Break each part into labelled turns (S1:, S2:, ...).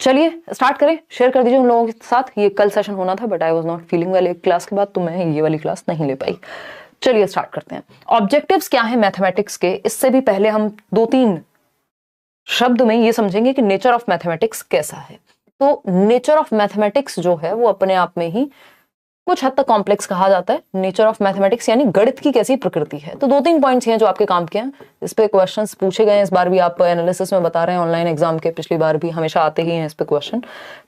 S1: चलिए स्टार्ट करें, शेयर कर दीजिए उन लोगों के साथ। ये कल सेशन होना था but I was not feeling well एक क्लास के बाद, तो मैं ये वाली क्लास नहीं ले पाई। चलिए स्टार्ट करते हैं। ऑब्जेक्टिव्स क्या है मैथमेटिक्स के, इससे भी पहले हम 2-3 शब्द में ये समझेंगे कि नेचर ऑफ मैथमेटिक्स कैसा है। तो नेचर ऑफ मैथमेटिक्स जो है वो अपने आप में ही कुछ हद तक कॉम्प्लेक्स कहा जाता है। नेचर ऑफ मैथमेटिक्स यानी गणित की कैसी प्रकृति है। तो 2-3 पॉइंट्स हैं जो आपके काम के हैं, इस पे क्वेश्चंस पूछे गए हैं। इस बार भी आप एनालिसिस में बता रहे हैं, ऑनलाइन एग्जाम के पिछली बार भी हमेशा आते ही हैं इस पे क्वेश्चन।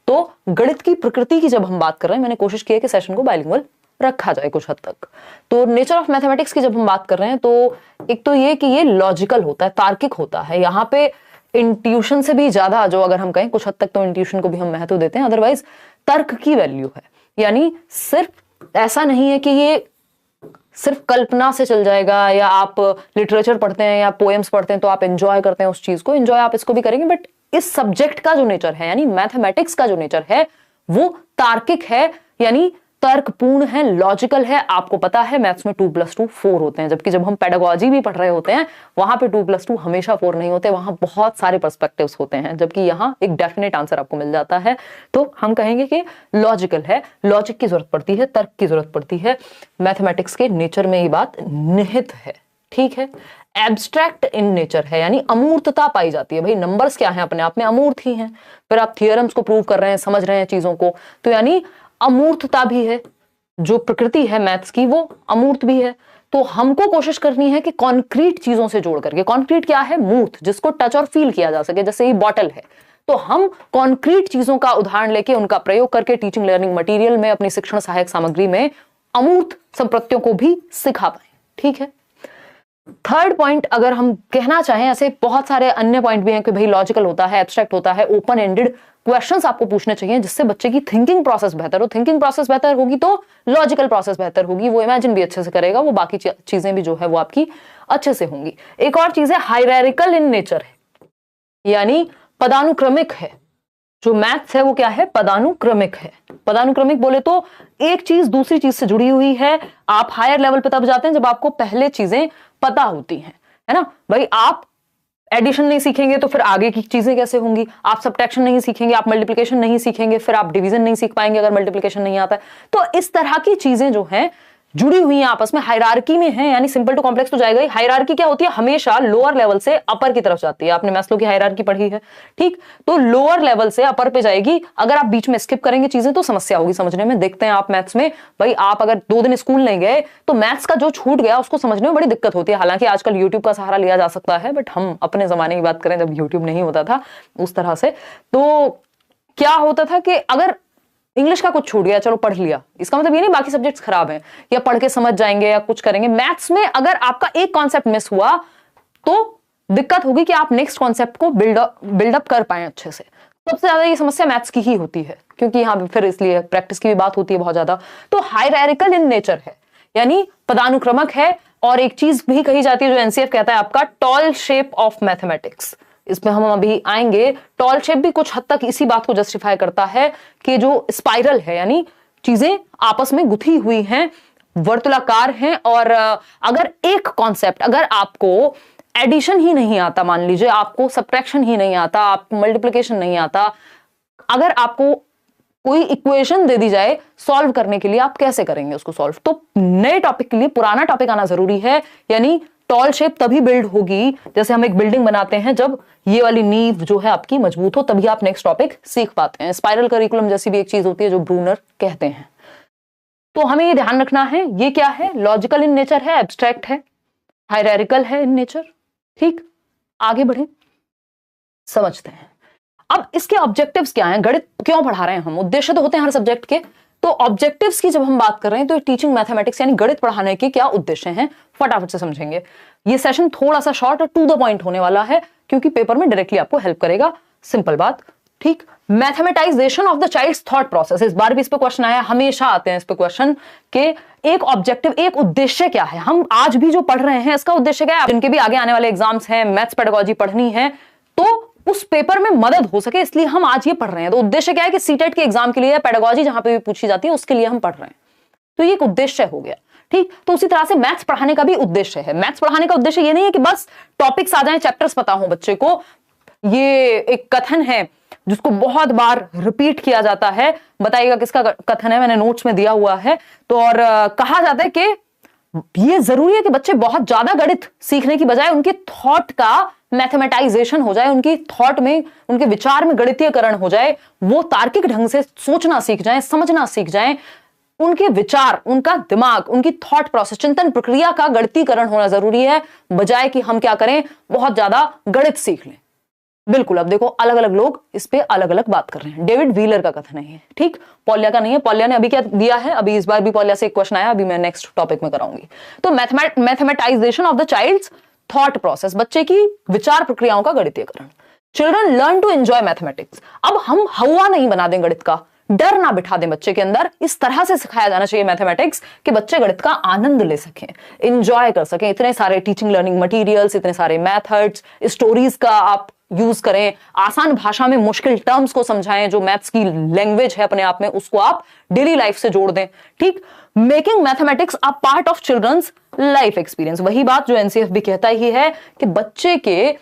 S1: तो गणित की प्रकृति की जब हम बात कर रहे हैं, मैंने कोशिश की है कि सेशन को बाइलिंगुअल रखा जाए कुछ हद तक। तो नेचर ऑफ मैथमेटिक्स की जब हम बात कर रहे हैं तो एक तो ये कि ये लॉजिकल होता है, तार्किक होता है। यहाँ पे इंट्यूशन से भी ज्यादा, जो अगर हम कहें कुछ हद तक तो इंट्यूशन को भी हम महत्व देते हैं, अदरवाइज तर्क की वैल्यू है। यानी सिर्फ ऐसा नहीं है कि ये सिर्फ कल्पना से चल जाएगा, या आप लिटरेचर पढ़ते हैं या पोएम्स पढ़ते हैं तो आप एंजॉय करते हैं उस चीज को, एंजॉय आप इसको भी करेंगे, बट इस सब्जेक्ट का जो नेचर है यानी मैथमेटिक्स का जो नेचर है वो तार्किक है, यानी तर्कपूर्ण है, लॉजिकल है। आपको पता है मैथ्स में 2+2 4 होते हैं, जबकि जब हम पेडागोजी भी पढ़ रहे होते हैं वहां पे 2+2 हमेशा 4 नहीं होते, वहां बहुत सारे पर्सपेक्टिव्स होते हैं, जबकि यहाँ एक डेफिनेट आंसर आपको मिल जाता है। तो हम कहेंगे कि लॉजिकल है, लॉजिक की जरूरत पड़ती है, तर्क की जरूरत पड़ती है। मैथमेटिक्स के नेचर में ये बात निहित है, ठीक है। एब्स्ट्रैक्ट इन नेचर है, यानी अमूर्तता पाई जाती है। भाई नंबर्स क्या है, अपने आप में अमूर्त ही हैं। फिर आप थियरम्स को प्रूव कर रहे हैं, समझ रहे हैं चीजों को, तो यानी अमूर्तता भी है। जो प्रकृति है मैथ्स की वो अमूर्त भी है। तो हमको कोशिश करनी है कि कॉन्क्रीट चीजों से जोड़ करके, कॉन्क्रीट क्या है, मूर्त, जिसको टच और फील किया जा सके, जैसे ये बॉटल है, तो हम कॉन्क्रीट चीजों का उदाहरण लेके उनका प्रयोग करके टीचिंग लर्निंग मटेरियल में, अपनी शिक्षण सहायक सामग्री में अमूर्त संप्रत्यों को भी सिखा पाए, ठीक है। थर्ड पॉइंट अगर हम कहना चाहें, ऐसे बहुत सारे अन्य पॉइंट भी हैं कि भाई लॉजिकल होता है, एब्स्ट्रैक्ट होता है, ओपन एंडेड क्वेश्चंस आपको पूछने चाहिए जिससे बच्चे की थिंकिंग प्रोसेस बेहतर हो। थिंकिंग प्रोसेस बेहतर होगी तो लॉजिकल प्रोसेस बेहतर होगी, वो इमेजिन भी अच्छे से करेगा, वो बाकी चीजें भी जो है वो आपकी अच्छे से होंगी। एक और चीज है हायरार्किकल इन नेचर है, यानी पदानुक्रमिक है। जो मैथ्स है वो क्या है, पदानुक्रमिक है। पदानुक्रमिक बोले तो एक चीज दूसरी चीज से जुड़ी हुई है। आप हायर लेवल पे तब जाते हैं जब आपको पहले चीजें पता होती हैं, है ना। भाई आप एडिशन नहीं सीखेंगे तो फिर आगे की चीजें कैसे होंगी। आप सब्ट्रैक्शन नहीं सीखेंगे, आप मल्टीप्लिकेशन नहीं सीखेंगे, फिर आप डिवीजन नहीं सीख पाएंगे अगर मल्टीप्लिकेशन नहीं आता है। तो इस तरह की चीजें जो हैं जुड़ी हुई हैं आपस में, हायरार्की में है, यानी सिंपल टू कॉम्प्लेक्स तो जाएगा ही। हायरार्की क्या होती है, हमेशा लोअर लेवल से अपर की तरफ जाती है। आपने मैस्लो की हायरार्की पढ़ी है, ठीक। तो लोअर लेवल से अपर पे जाएगी। अगर आप बीच में स्किप करेंगे चीजें तो समस्या होगी समझने में। देखते हैं आप मैथ्स में, भाई आप अगर 2 दिन स्कूल नहीं गए तो मैथ्स का जो छूट गया उसको समझने में बड़ी दिक्कत होती है। हालांकि आजकल यूट्यूब का सहारा लिया जा सकता है, बट हम अपने जमाने की बात करें जब यूट्यूब नहीं होता था उस तरह से, तो क्या होता था कि अगर इंग्लिश का कुछ छूट गया, चलो पढ़ लिया, इसका मतलब ये नहीं बाकी सब्जेक्ट्स खराब हैं या पढ़ के समझ जाएंगे या कुछ करेंगे। मैथ्स में अगर आपका एक कॉन्सेप्ट मिस हुआ तो दिक्कत होगी कि आप नेक्स्ट कॉन्सेप्ट को बिल्डअप कर पाए अच्छे से। सबसे ज्यादा ये समस्या मैथ्स की ही होती है, क्योंकि यहाँ फिर इसलिए प्रैक्टिस की भी बात होती है बहुत ज्यादा। तो हायरार्किकल इन नेचर है, यानी पदानुक्रमक है। और एक चीज भी कही जाती है जो एनसीएफ कहता है आपका, टॉल शेप ऑफ मैथमेटिक्स। इसमें हम अभी आएंगे। टॉल शेप भी कुछ हद तक इसी बात को जस्टिफाई करता है कि जो स्पाइरल है, यानी चीजें आपस में गुथी हुई हैं, वर्तुलाकार हैं। और अगर एक कॉन्सेप्ट, अगर आपको एडिशन ही नहीं आता, मान लीजिए आपको सब्ट्रैक्शन ही नहीं आता, आपको मल्टीप्लिकेशन नहीं आता, अगर आपको कोई इक्वेशन दे दी जाए सॉल्व करने के लिए, आप कैसे करेंगे उसको सॉल्व। तो नए टॉपिक के लिए पुराना टॉपिक आना जरूरी है। यानी टॉल शेप तभी बिल्ड होगी, जैसे हम एक बिल्डिंग बनाते हैं, जब ये वाली नींव जो है आपकी मजबूत हो, तभी आप नेक्स्ट टॉपिक सीख पाते हैं। स्पाइरल करिकुलम जैसी भी एक चीज होती है जो ब्रूनर कहते हैं। तो हमें ये ध्यान रखना है, ये क्या है, लॉजिकल इन नेचर है, एब्स्ट्रैक्ट है, हायरार्किकल है इन नेचर, ठीक। आगे बढ़े, समझते हैं अब इसके ऑब्जेक्टिव्स क्या हैं। गणित क्यों पढ़ा रहे हैं हम, उद्देश्य तो होते हैं हर सब्जेक्ट के। तो ऑब्जेक्टिव्स की जब हम बात कर रहे हैं तो टीचिंग मैथमेटिक्स यानी गणित पढ़ाने के क्या उद्देश्य हैं, फटाफट से समझेंगे। ये सेशन थोड़ा सा शॉर्ट और टू द पॉइंट होने वाला है, क्योंकि पेपर में डायरेक्टली आपको हेल्प करेगा, सिंपल बात, ठीक। Mathematisation of the child's thought process, इस बार भी इस पे क्वेश्चन आया, हमेशा आते हैं इस पे क्वेश्चन के एक ऑब्जेक्टिव, एक उद्देश्य क्या है। हम आज भी जो पढ़ रहे हैं इसका उद्देश्य क्या है, जिनके भी आगे आने वाले एग्जाम्स हैं, मैथ्स पेडागोजी पढ़नी है, तो उस पेपर में मदद हो सके, इसलिए हम आज ये पढ़ रहे हैं। तो उद्देश्य क्या है कि सीटेट के एग्जाम के लिए, पेडागोजी जहां पे भी पूछी जाती है उसके लिए हम पढ़ रहे हैं। तो ये एक उद्देश्य हो गया, ठीक। तो उसी तरह से मैथ्स पढ़ाने का भी उद्देश्य है। मैथ्स पढ़ाने का उद्देश्य ये नहीं है कि बस टॉपिक्स आ जाएं, चैप्टर्स पता हो बच्चे को। ये एक कथन है जिसको बहुत बार रिपीट किया जाता है, बताइएगा किसका कथन है, मैंने नोट्स में दिया हुआ है। तो और कहा जाता है कि ये जरूरी है कि बच्चे बहुत ज्यादा गणित सीखने की बजाय उनके थॉट का मैथमेटाइजेशन हो जाए, उनकी थॉट में, उनके विचार में गणितीयकरण हो जाए, वो तार्किक ढंग से सोचना सीख जाएं, समझना सीख जाएं, उनके विचार, उनका दिमाग, उनकी थॉट प्रोसेस, चिंतन प्रक्रिया का गणितीकरण होना जरूरी है, बजाय कि हम क्या करें, बहुत ज्यादा गणित सीख लें। बिल्कुल, अब देखो अलग अलग लोग इस पे अलग अलग बात कर रहे हैं। डेविड व्हीलर का कथन है, ठीक, पॉलिया का नहीं है। पॉलिया ने अभी क्या दिया है, अभी इस बार भी पॉलिया से एक क्वेश्चन आया, अभी मैं नेक्स्ट टॉपिक में कराऊंगी। तो mathematization of the child's thought process, बच्चे की विचार प्रक्रियाओं का गणितीयकरण। Children learn to enjoy mathematics. अब हम हवा नहीं बना दें गणित का, डर ना बिठा दें बच्चे के अंदर, इस तरह से सिखाया जाना चाहिए मैथमेटिक्स कि बच्चे गणित का आनंद ले सकें, एंजॉय कर सकें। इतने सारे टीचिंग लर्निंग मटेरियल्स, इतने सारे मेथड्स, स्टोरीज का आप यूज करें, आसान भाषा में मुश्किल टर्म्स को समझाएं, जो मैथ्स की लैंग्वेज है अपने आप में उसको आप डेली लाइफ से जोड़ दें, ठीक। Making mathematics a part of children's life experience, वही बात जो एनसीएफ भी कहता ही है कि बच्चे के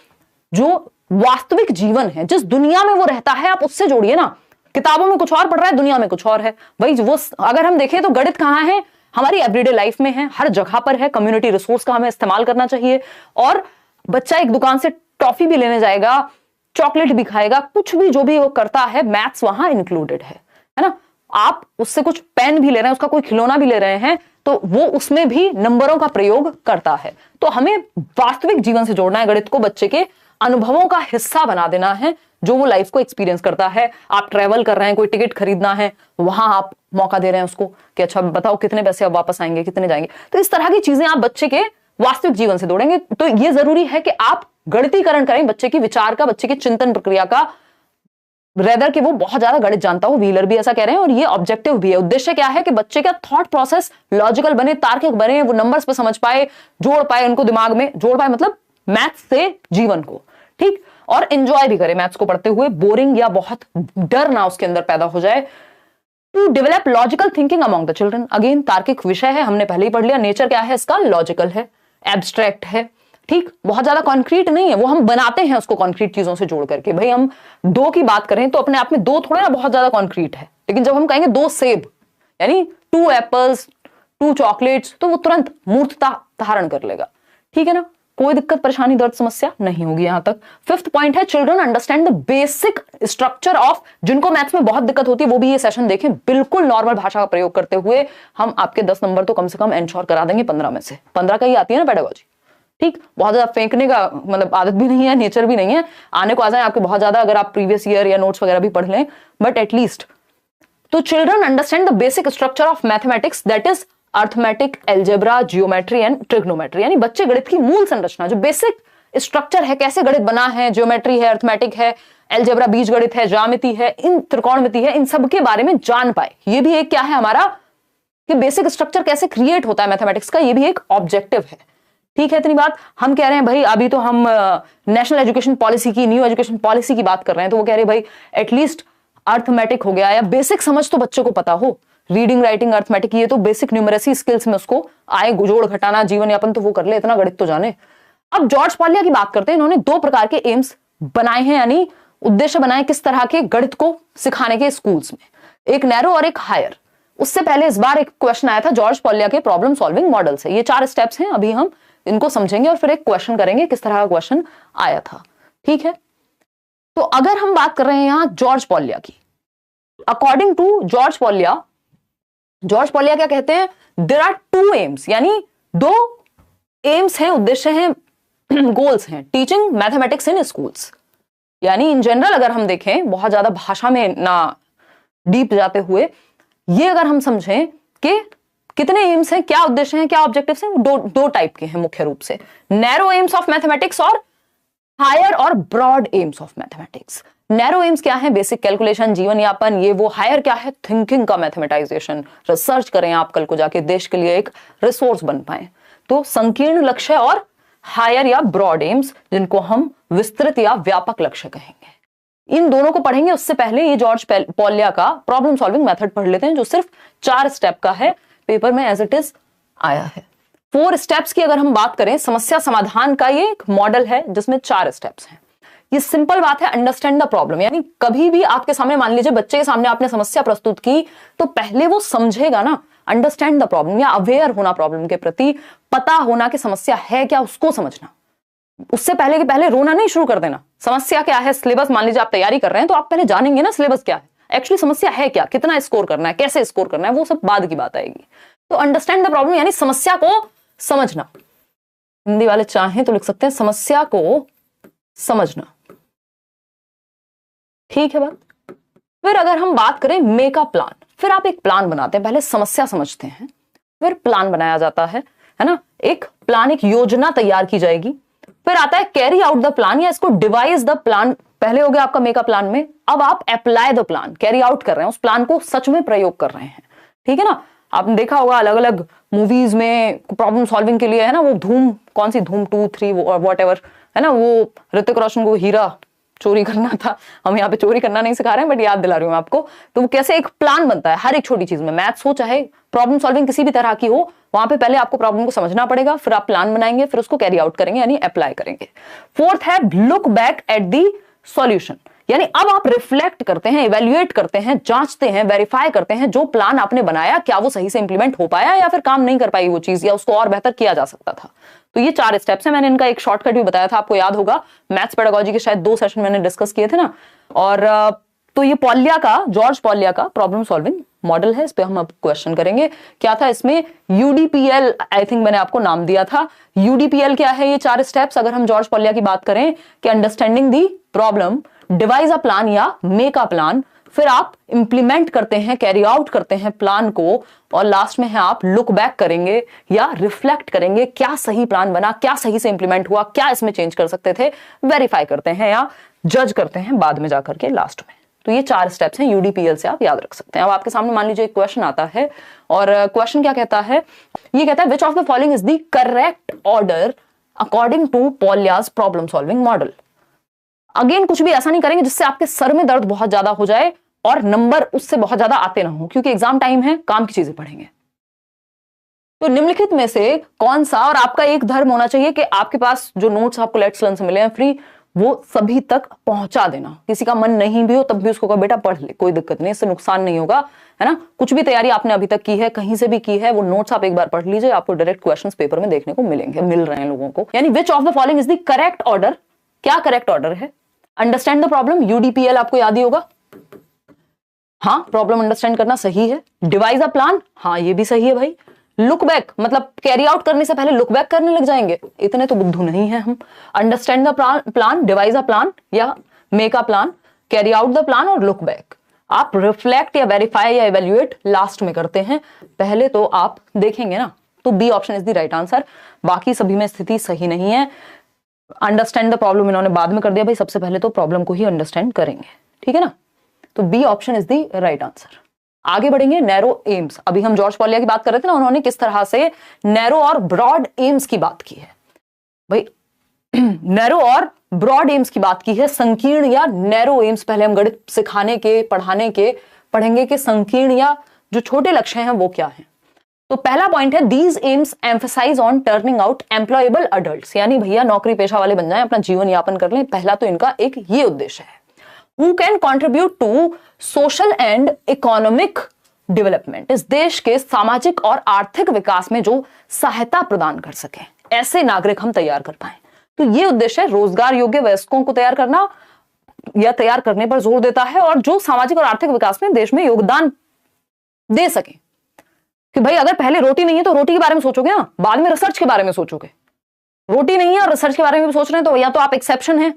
S1: जो वास्तविक जीवन है, जिस दुनिया में वो रहता है, आप उससे जोड़िए ना। किताबों में कुछ और पढ़ रहा है, दुनिया में कुछ और है भाई। वो अगर हम देखें तो गणित कहाँ है, हमारी एवरीडे लाइफ में है, हर जगह पर है। कम्युनिटी रिसोर्स का हमें इस्तेमाल करना चाहिए। और बच्चा एक दुकान से टॉफी भी लेने जाएगा, चॉकलेट भी खाएगा, कुछ भी जो भी वो करता है, मैथ्स वहां इंक्लूडेड है ना। आप उससे कुछ पेन भी ले रहे हैं, उसका कोई खिलौना भी ले रहे हैं, तो वो उसमें भी नंबरों का प्रयोग करता है। तो हमें वास्तविक जीवन से जोड़ना है गणित को, बच्चे के अनुभवों का हिस्सा बना देना है, जो वो लाइफ को एक्सपीरियंस करता है। आप ट्रेवल कर रहे हैं, कोई टिकट खरीदना है, वहां आप मौका दे रहे हैं उसको कि अच्छा बताओ कितने पैसे अब वापस आएंगे, कितने जाएंगे। तो इस तरह की चीजें आप बच्चे के वास्तविक जीवन से जोड़ेंगे। तो ये जरूरी है कि आप गणितीकरण करें बच्चे की विचार का, बच्चे की चिंतन प्रक्रिया का, रेदर कि वो बहुत ज्यादा गणित जानता हो। व्हीलर भी ऐसा कह रहे हैं और ये ऑब्जेक्टिव भी है। उद्देश्य क्या है कि बच्चे का थॉट प्रोसेस लॉजिकल बने, तार्किक बने, वो नंबर्स पे समझ पाए, जोड़ पाए, उनको दिमाग में जोड़ पाए, मतलब मैथ्स से जीवन को, ठीक। और एंजॉय भी करे मैथ्स को पढ़ते हुए, बोरिंग या बहुत डर ना उसके अंदर पैदा हो जाए। To develop logical thinking among the children, again तार्किक विषय है, हमने पहले ही पढ़ लिया। नेचर क्या है इसका, लॉजिकल है, एब्स्ट्रैक्ट है, ठीक, बहुत ज्यादा कॉन्क्रीट नहीं है। वो हम बनाते हैं उसको कॉन्क्रीट चीजों से जोड़ करके। भाई हम दो की बात करें तो अपने आप में दो थोड़े ना बहुत ज्यादा कॉन्क्रीट है, लेकिन जब हम कहेंगे दो सेब यानी 2 एप्पल्स 2 चॉकलेट्स, तो वो तुरंत मूर्तता धारण कर लेगा, ठीक है ना। कोई दिक्कत परेशानी दर्द समस्या नहीं होगी यहां तक। 5th पॉइंट है children understand the basic structure of, जिनको मैथ्स में बहुत दिक्कत होती है वो भी ये सेशन देखें, बिल्कुल नॉर्मल भाषा का प्रयोग करते हुए हम आपके 10 नंबर तो कम से कम एंश्योर करा देंगे 15 में से। 15 का ही आती है ना पेडागोजी, ठीक। बहुत ज्यादा फेंकने का मतलब आदत भी नहीं है, नेचर भी नहीं है, आने को आ जाए आपके बहुत ज्यादा, अगर आप प्रीवियस ईयर या नोट्स वगैरह भी पढ़ लें, बट एटलीस्ट। तो children understand the basic structure of mathematics, that is arithmetic, algebra, geometry and trigonometry, यानी बच्चे गणित की मूल संरचना, जो बेसिक स्ट्रक्चर है, कैसे गणित बना है, जियोमेट्री है, अर्थमेटिक है, एल्जेब्रा बीज गणित है, ज्यामिति है, इन त्रिकोणमिति है, इन सब के बारे में जान पाए। ये भी एक क्या है हमारा कि बेसिक स्ट्रक्चर कैसे क्रिएट होता है मैथमेटिक्स का, ये भी एक ऑब्जेक्टिव है, ठीक है। इतनी बात हम कह रहे हैं भाई, अभी तो हम नेशनल एजुकेशन पॉलिसी की, न्यू एजुकेशन पॉलिसी की बात कर रहे हैं, तो वो कह रहे हैं भाई एटलीस्ट अर्थमेटिक हो गया या बेसिक समझ तो बच्चे को पता हो, रीडिंग राइटिंग अर्थमेटिक, ये तो बेसिक न्यूमरेसी स्किल्स में उसको आए, जोड़ घटाना, जीवन यापन तो वो कर ले, इतना गणित तो जाने। अब जॉर्ज पॉलिया की बात करते हैं। इन्होंने 2 प्रकार के एम्स बनाए हैं, यानी उद्देश्य बनाए किस तरह के गणित को सिखाने के स्कूल्स में, एक नैरो और एक हायर। उससे पहले इस बार एक क्वेश्चन आया था जॉर्ज पॉलिया के प्रॉब्लम सॉल्विंग मॉडल से। ये 4 स्टेप्स हैं, अभी हम इनको समझेंगे और फिर एक क्वेश्चन करेंगे किस तरह का क्वेश्चन आया था, ठीक है। तो अगर हम बात कर रहे हैं यहां जॉर्ज पॉलिया की, अकॉर्डिंग टू जॉर्ज पॉलिया क्या कहते हैं, देयर आर 2 एम्स, यानी 2 एम्स हैं, उद्देश्य हैं, गोल्स हैं, टीचिंग मैथमेटिक्स इन स्कूल्स। यानी इन जनरल अगर हम देखें, बहुत ज्यादा भाषा में ना डीप जाते हुए, ये अगर हम समझें कि कितने एम्स हैं, क्या उद्देश्य हैं, क्या ऑब्जेक्टिव्स हैं, दो टाइप के हैं मुख्य रूप से, नैरो एम्स ऑफ मैथमेटिक्स और हायर और broad aims of mathematics. Narrow aims क्या है, बेसिक कैलकुलेशन, जीवन यापन, ये वो। हायर क्या है, थिंकिंग का मैथमेटाइजेशन, रिसर्च करें आप कल को जाके, देश के लिए एक रिसोर्स बन पाए। तो संकीर्ण लक्ष्य और हायर या ब्रॉड एम्स, जिनको हम विस्तृत या व्यापक लक्ष्य कहेंगे, इन दोनों को पढ़ेंगे। उससे पहले ये जॉर्ज पॉलिया का प्रॉब्लम सॉल्विंग मेथड पढ़ लेते हैं, जो सिर्फ 4 स्टेप का है, पेपर में एज इट इज आया है। 4 स्टेप्स की अगर हम बात करें, समस्या समाधान का ये एक मॉडल है जिसमें 4 स्टेप्स हैं। ये सिंपल बात है, अंडरस्टैंड द प्रॉब्लम। यानी कभी भी आपके सामने, मान लीजिए बच्चे के सामने आपने समस्या प्रस्तुत की, तो पहले वो समझेगा ना, अंडरस्टैंड द प्रॉब्लम, या अवेयर होना प्रॉब्लम के प्रति, पता होना कि समस्या है क्या, उसको समझना। उससे पहले के पहले रोना नहीं शुरू कर देना। समस्या क्या है, सिलेबस मान लीजिए आप तैयारी कर रहे हैं तो आप पहले जानेंगे ना सिलेबस क्या है, एक्चुअली समस्या है क्या, कितना स्कोर करना है, कैसे स्कोर करना है, वो सब बाद की बात आएगी। तो अंडरस्टैंड द प्रॉब्लम यानी समस्या को समझना। हिंदी वाले चाहें तो लिख सकते हैं समस्या को समझना। ठीक है बात। फिर अगर हम बात करें मेक अ प्लान, फिर आप एक प्लान बनाते हैं, पहले समस्या समझते हैं, फिर प्लान बनाया जाता है ना। एक प्लान, एक योजना तैयार की जाएगी। फिर आता है कैरी आउट द प्लान, या इसको डिवाइस द प्लान। पहले हो गया आपका मेक अ प्लान में, अब आप apply the plan, carry out कर रहे हैं, उस प्लान को सच में प्रयोग कर रहे हैं। ठीक है ना। आपने देखा होगा अलग अलग मूवीज में प्रॉब्लम सॉल्विंग के लिए, है ना, वो धूम, कौन सी धूम 2, 3 वॉट एवर, है ना, वो ऋतिक रोशन को हीरा चोरी करना था। हम यहाँ पे चोरी करना नहीं सिखा रहे हैं, बट याद दिला रही हूँ आपको। तो वो कैसे एक प्लान बनता है हर एक छोटी चीज में, मैथ्स हो चाहे प्रॉब्लम सॉल्विंग किसी भी तरह की हो, वहां पे पहले आपको प्रॉब्लम को समझना पड़ेगा, फिर आप प्लान बनाएंगे, फिर उसको कैरी आउट करेंगे यानी अप्लाई करेंगे। फोर्थ है look back at the solution, यानी अब आप रिफ्लेक्ट करते हैं, इवेल्युएट करते हैं, जांचते हैं, वेरीफाई करते हैं जो प्लान आपने बनाया क्या वो सही से इंप्लीमेंट हो पाया या फिर काम नहीं कर पाई वो चीज, या उसको और बेहतर किया जा सकता था। तो ये 4 स्टेप्स हैं। मैंने इनका एक शॉर्टकट भी बताया था, आपको याद होगा, मैथ्स पेडागोजी के शायद 2 सेशन मैंने डिस्कस किए थे ना। और तो ये पॉलिया का, जॉर्ज पॉलिया का प्रॉब्लम सॉल्विंग मॉडल है, इस पे हम अब क्वेश्चन करेंगे। क्या था इसमें, यूडीपीएल आई थिंक मैंने आपको नाम दिया था। यूडीपीएल क्या है, ये 4 स्टेप्स। अगर हम जॉर्ज पॉलिया की बात करें कि understanding the problem, device a plan या मेक अ प्लान, फिर आप इंप्लीमेंट करते हैं, कैरी आउट करते हैं प्लान को, और लास्ट में है आप लुक बैक करेंगे या रिफ्लेक्ट करेंगे, क्या सही प्लान बना, क्या सही से इंप्लीमेंट हुआ, क्या इसमें चेंज कर सकते थे, वेरीफाई करते हैं या जज करते हैं बाद में जाकर के लास्ट में। तो ये 4 स्टेप्स हैं, यूडीपीएल से आप याद रख सकते हैं। अब आपके सामने मान लीजिए एक क्वेश्चन आता है, और क्वेश्चन क्या कहता है, ये कहता है which of the following is the correct order according to Polya's problem solving model. Again कुछ भी ऐसा नहीं करेंगे जिससे आपके सर में दर्द बहुत ज्यादा हो जाए और नंबर उससे बहुत ज्यादा आते ना हो, क्योंकि एग्जाम टाइम है, काम की चीजें पढ़ेंगे। तो निम्नलिखित में से कौन सा, और आपका एक धर्म होना चाहिए कि आपके पास जो नोट्स आपको लेट्स लर्न से मिले हैं फ्री, वो सभी तक पहुंचा देना। किसी का मन नहीं भी हो तब भी उसको कहो बेटा पढ़ ले, कोई दिक्कत नहीं, इससे नुकसान नहीं होगा, है ना। कुछ भी तैयारी आपने अभी तक की है, कहीं से भी की है, वो नोट्स आप एक बार पढ़ लीजिए, आपको डायरेक्ट क्वेश्चंस पेपर में देखने को मिलेंगे, मिल रहे हैं लोगों को। यानी विच of the following is the correct order, क्या करेक्ट ऑर्डर है। अंडरस्टैंड द प्रॉब्लम, यूडीपीएल आपको याद ही होगा, हाँ प्रॉब्लम अंडरस्टैंड करना सही है। डिवाइस अ प्लान, हाँ ये भी सही है भाई। लुक बैक मतलब कैरी आउट करने से पहले लुक बैक करने लग जाएंगे, इतने तो बुद्धू नहीं है हम। Understand the plan, devise a plan या make a plan, carry out the plan और लुक बैक। आप रिफ्लेक्ट या वेरीफाई या इवेल्युएट लास्ट में करते हैं, पहले तो आप देखेंगे ना। तो B option is the right answer. बाकी सभी में स्थिति सही नहीं है। अंडरस्टैंड द प्रॉब्लम इन्होंने बाद में कर दिया भाई, सबसे पहले तो प्रॉब्लम को ही अंडरस्टैंड करेंगे, ठीक है ना। तो B option is the right answer. आगे बढ़ेंगे, नैरो एम्स। अभी हम जॉर्ज पॉलिया की बात कर रहे थे ना, उन्होंने किस तरह से नैरो और ब्रॉड एम्स की बात की है भाई। नैरो और ब्रॉड एम्स की बात की है। संकीर्ण या नैरो एम्स, पहले हम गणित सिखाने के, पढ़ाने के पढ़ेंगे कि संकीर्ण या जो छोटे लक्ष्य हैं वो क्या हैं। तो पहला पॉइंट है these aims emphasise on turning out employable adults, यानी भैया नौकरी पेशा वाले बन जाएं, अपना जीवन यापन कर लें। पहला तो इनका एक ये उद्देश्य है। Who can contribute to social and economic development, इस देश के सामाजिक और आर्थिक विकास में जो सहायता प्रदान कर सके, ऐसे नागरिक हम तैयार कर पाए। तो ये उद्देश्य है, रोजगार योग्य वयस्कों को तैयार करना या तैयार करने पर जोर देता है, और जो सामाजिक और आर्थिक विकास में देश में योगदान दे सके। कि भाई अगर पहले रोटी नहीं है तो रोटी के बारे में सोचोगे ना, बाद में रिसर्च के बारे में सोचोगे। रोटी नहीं है और रिसर्च के बारे में भी सोच रहे हैं तो या तो आप एक्सेप्शन है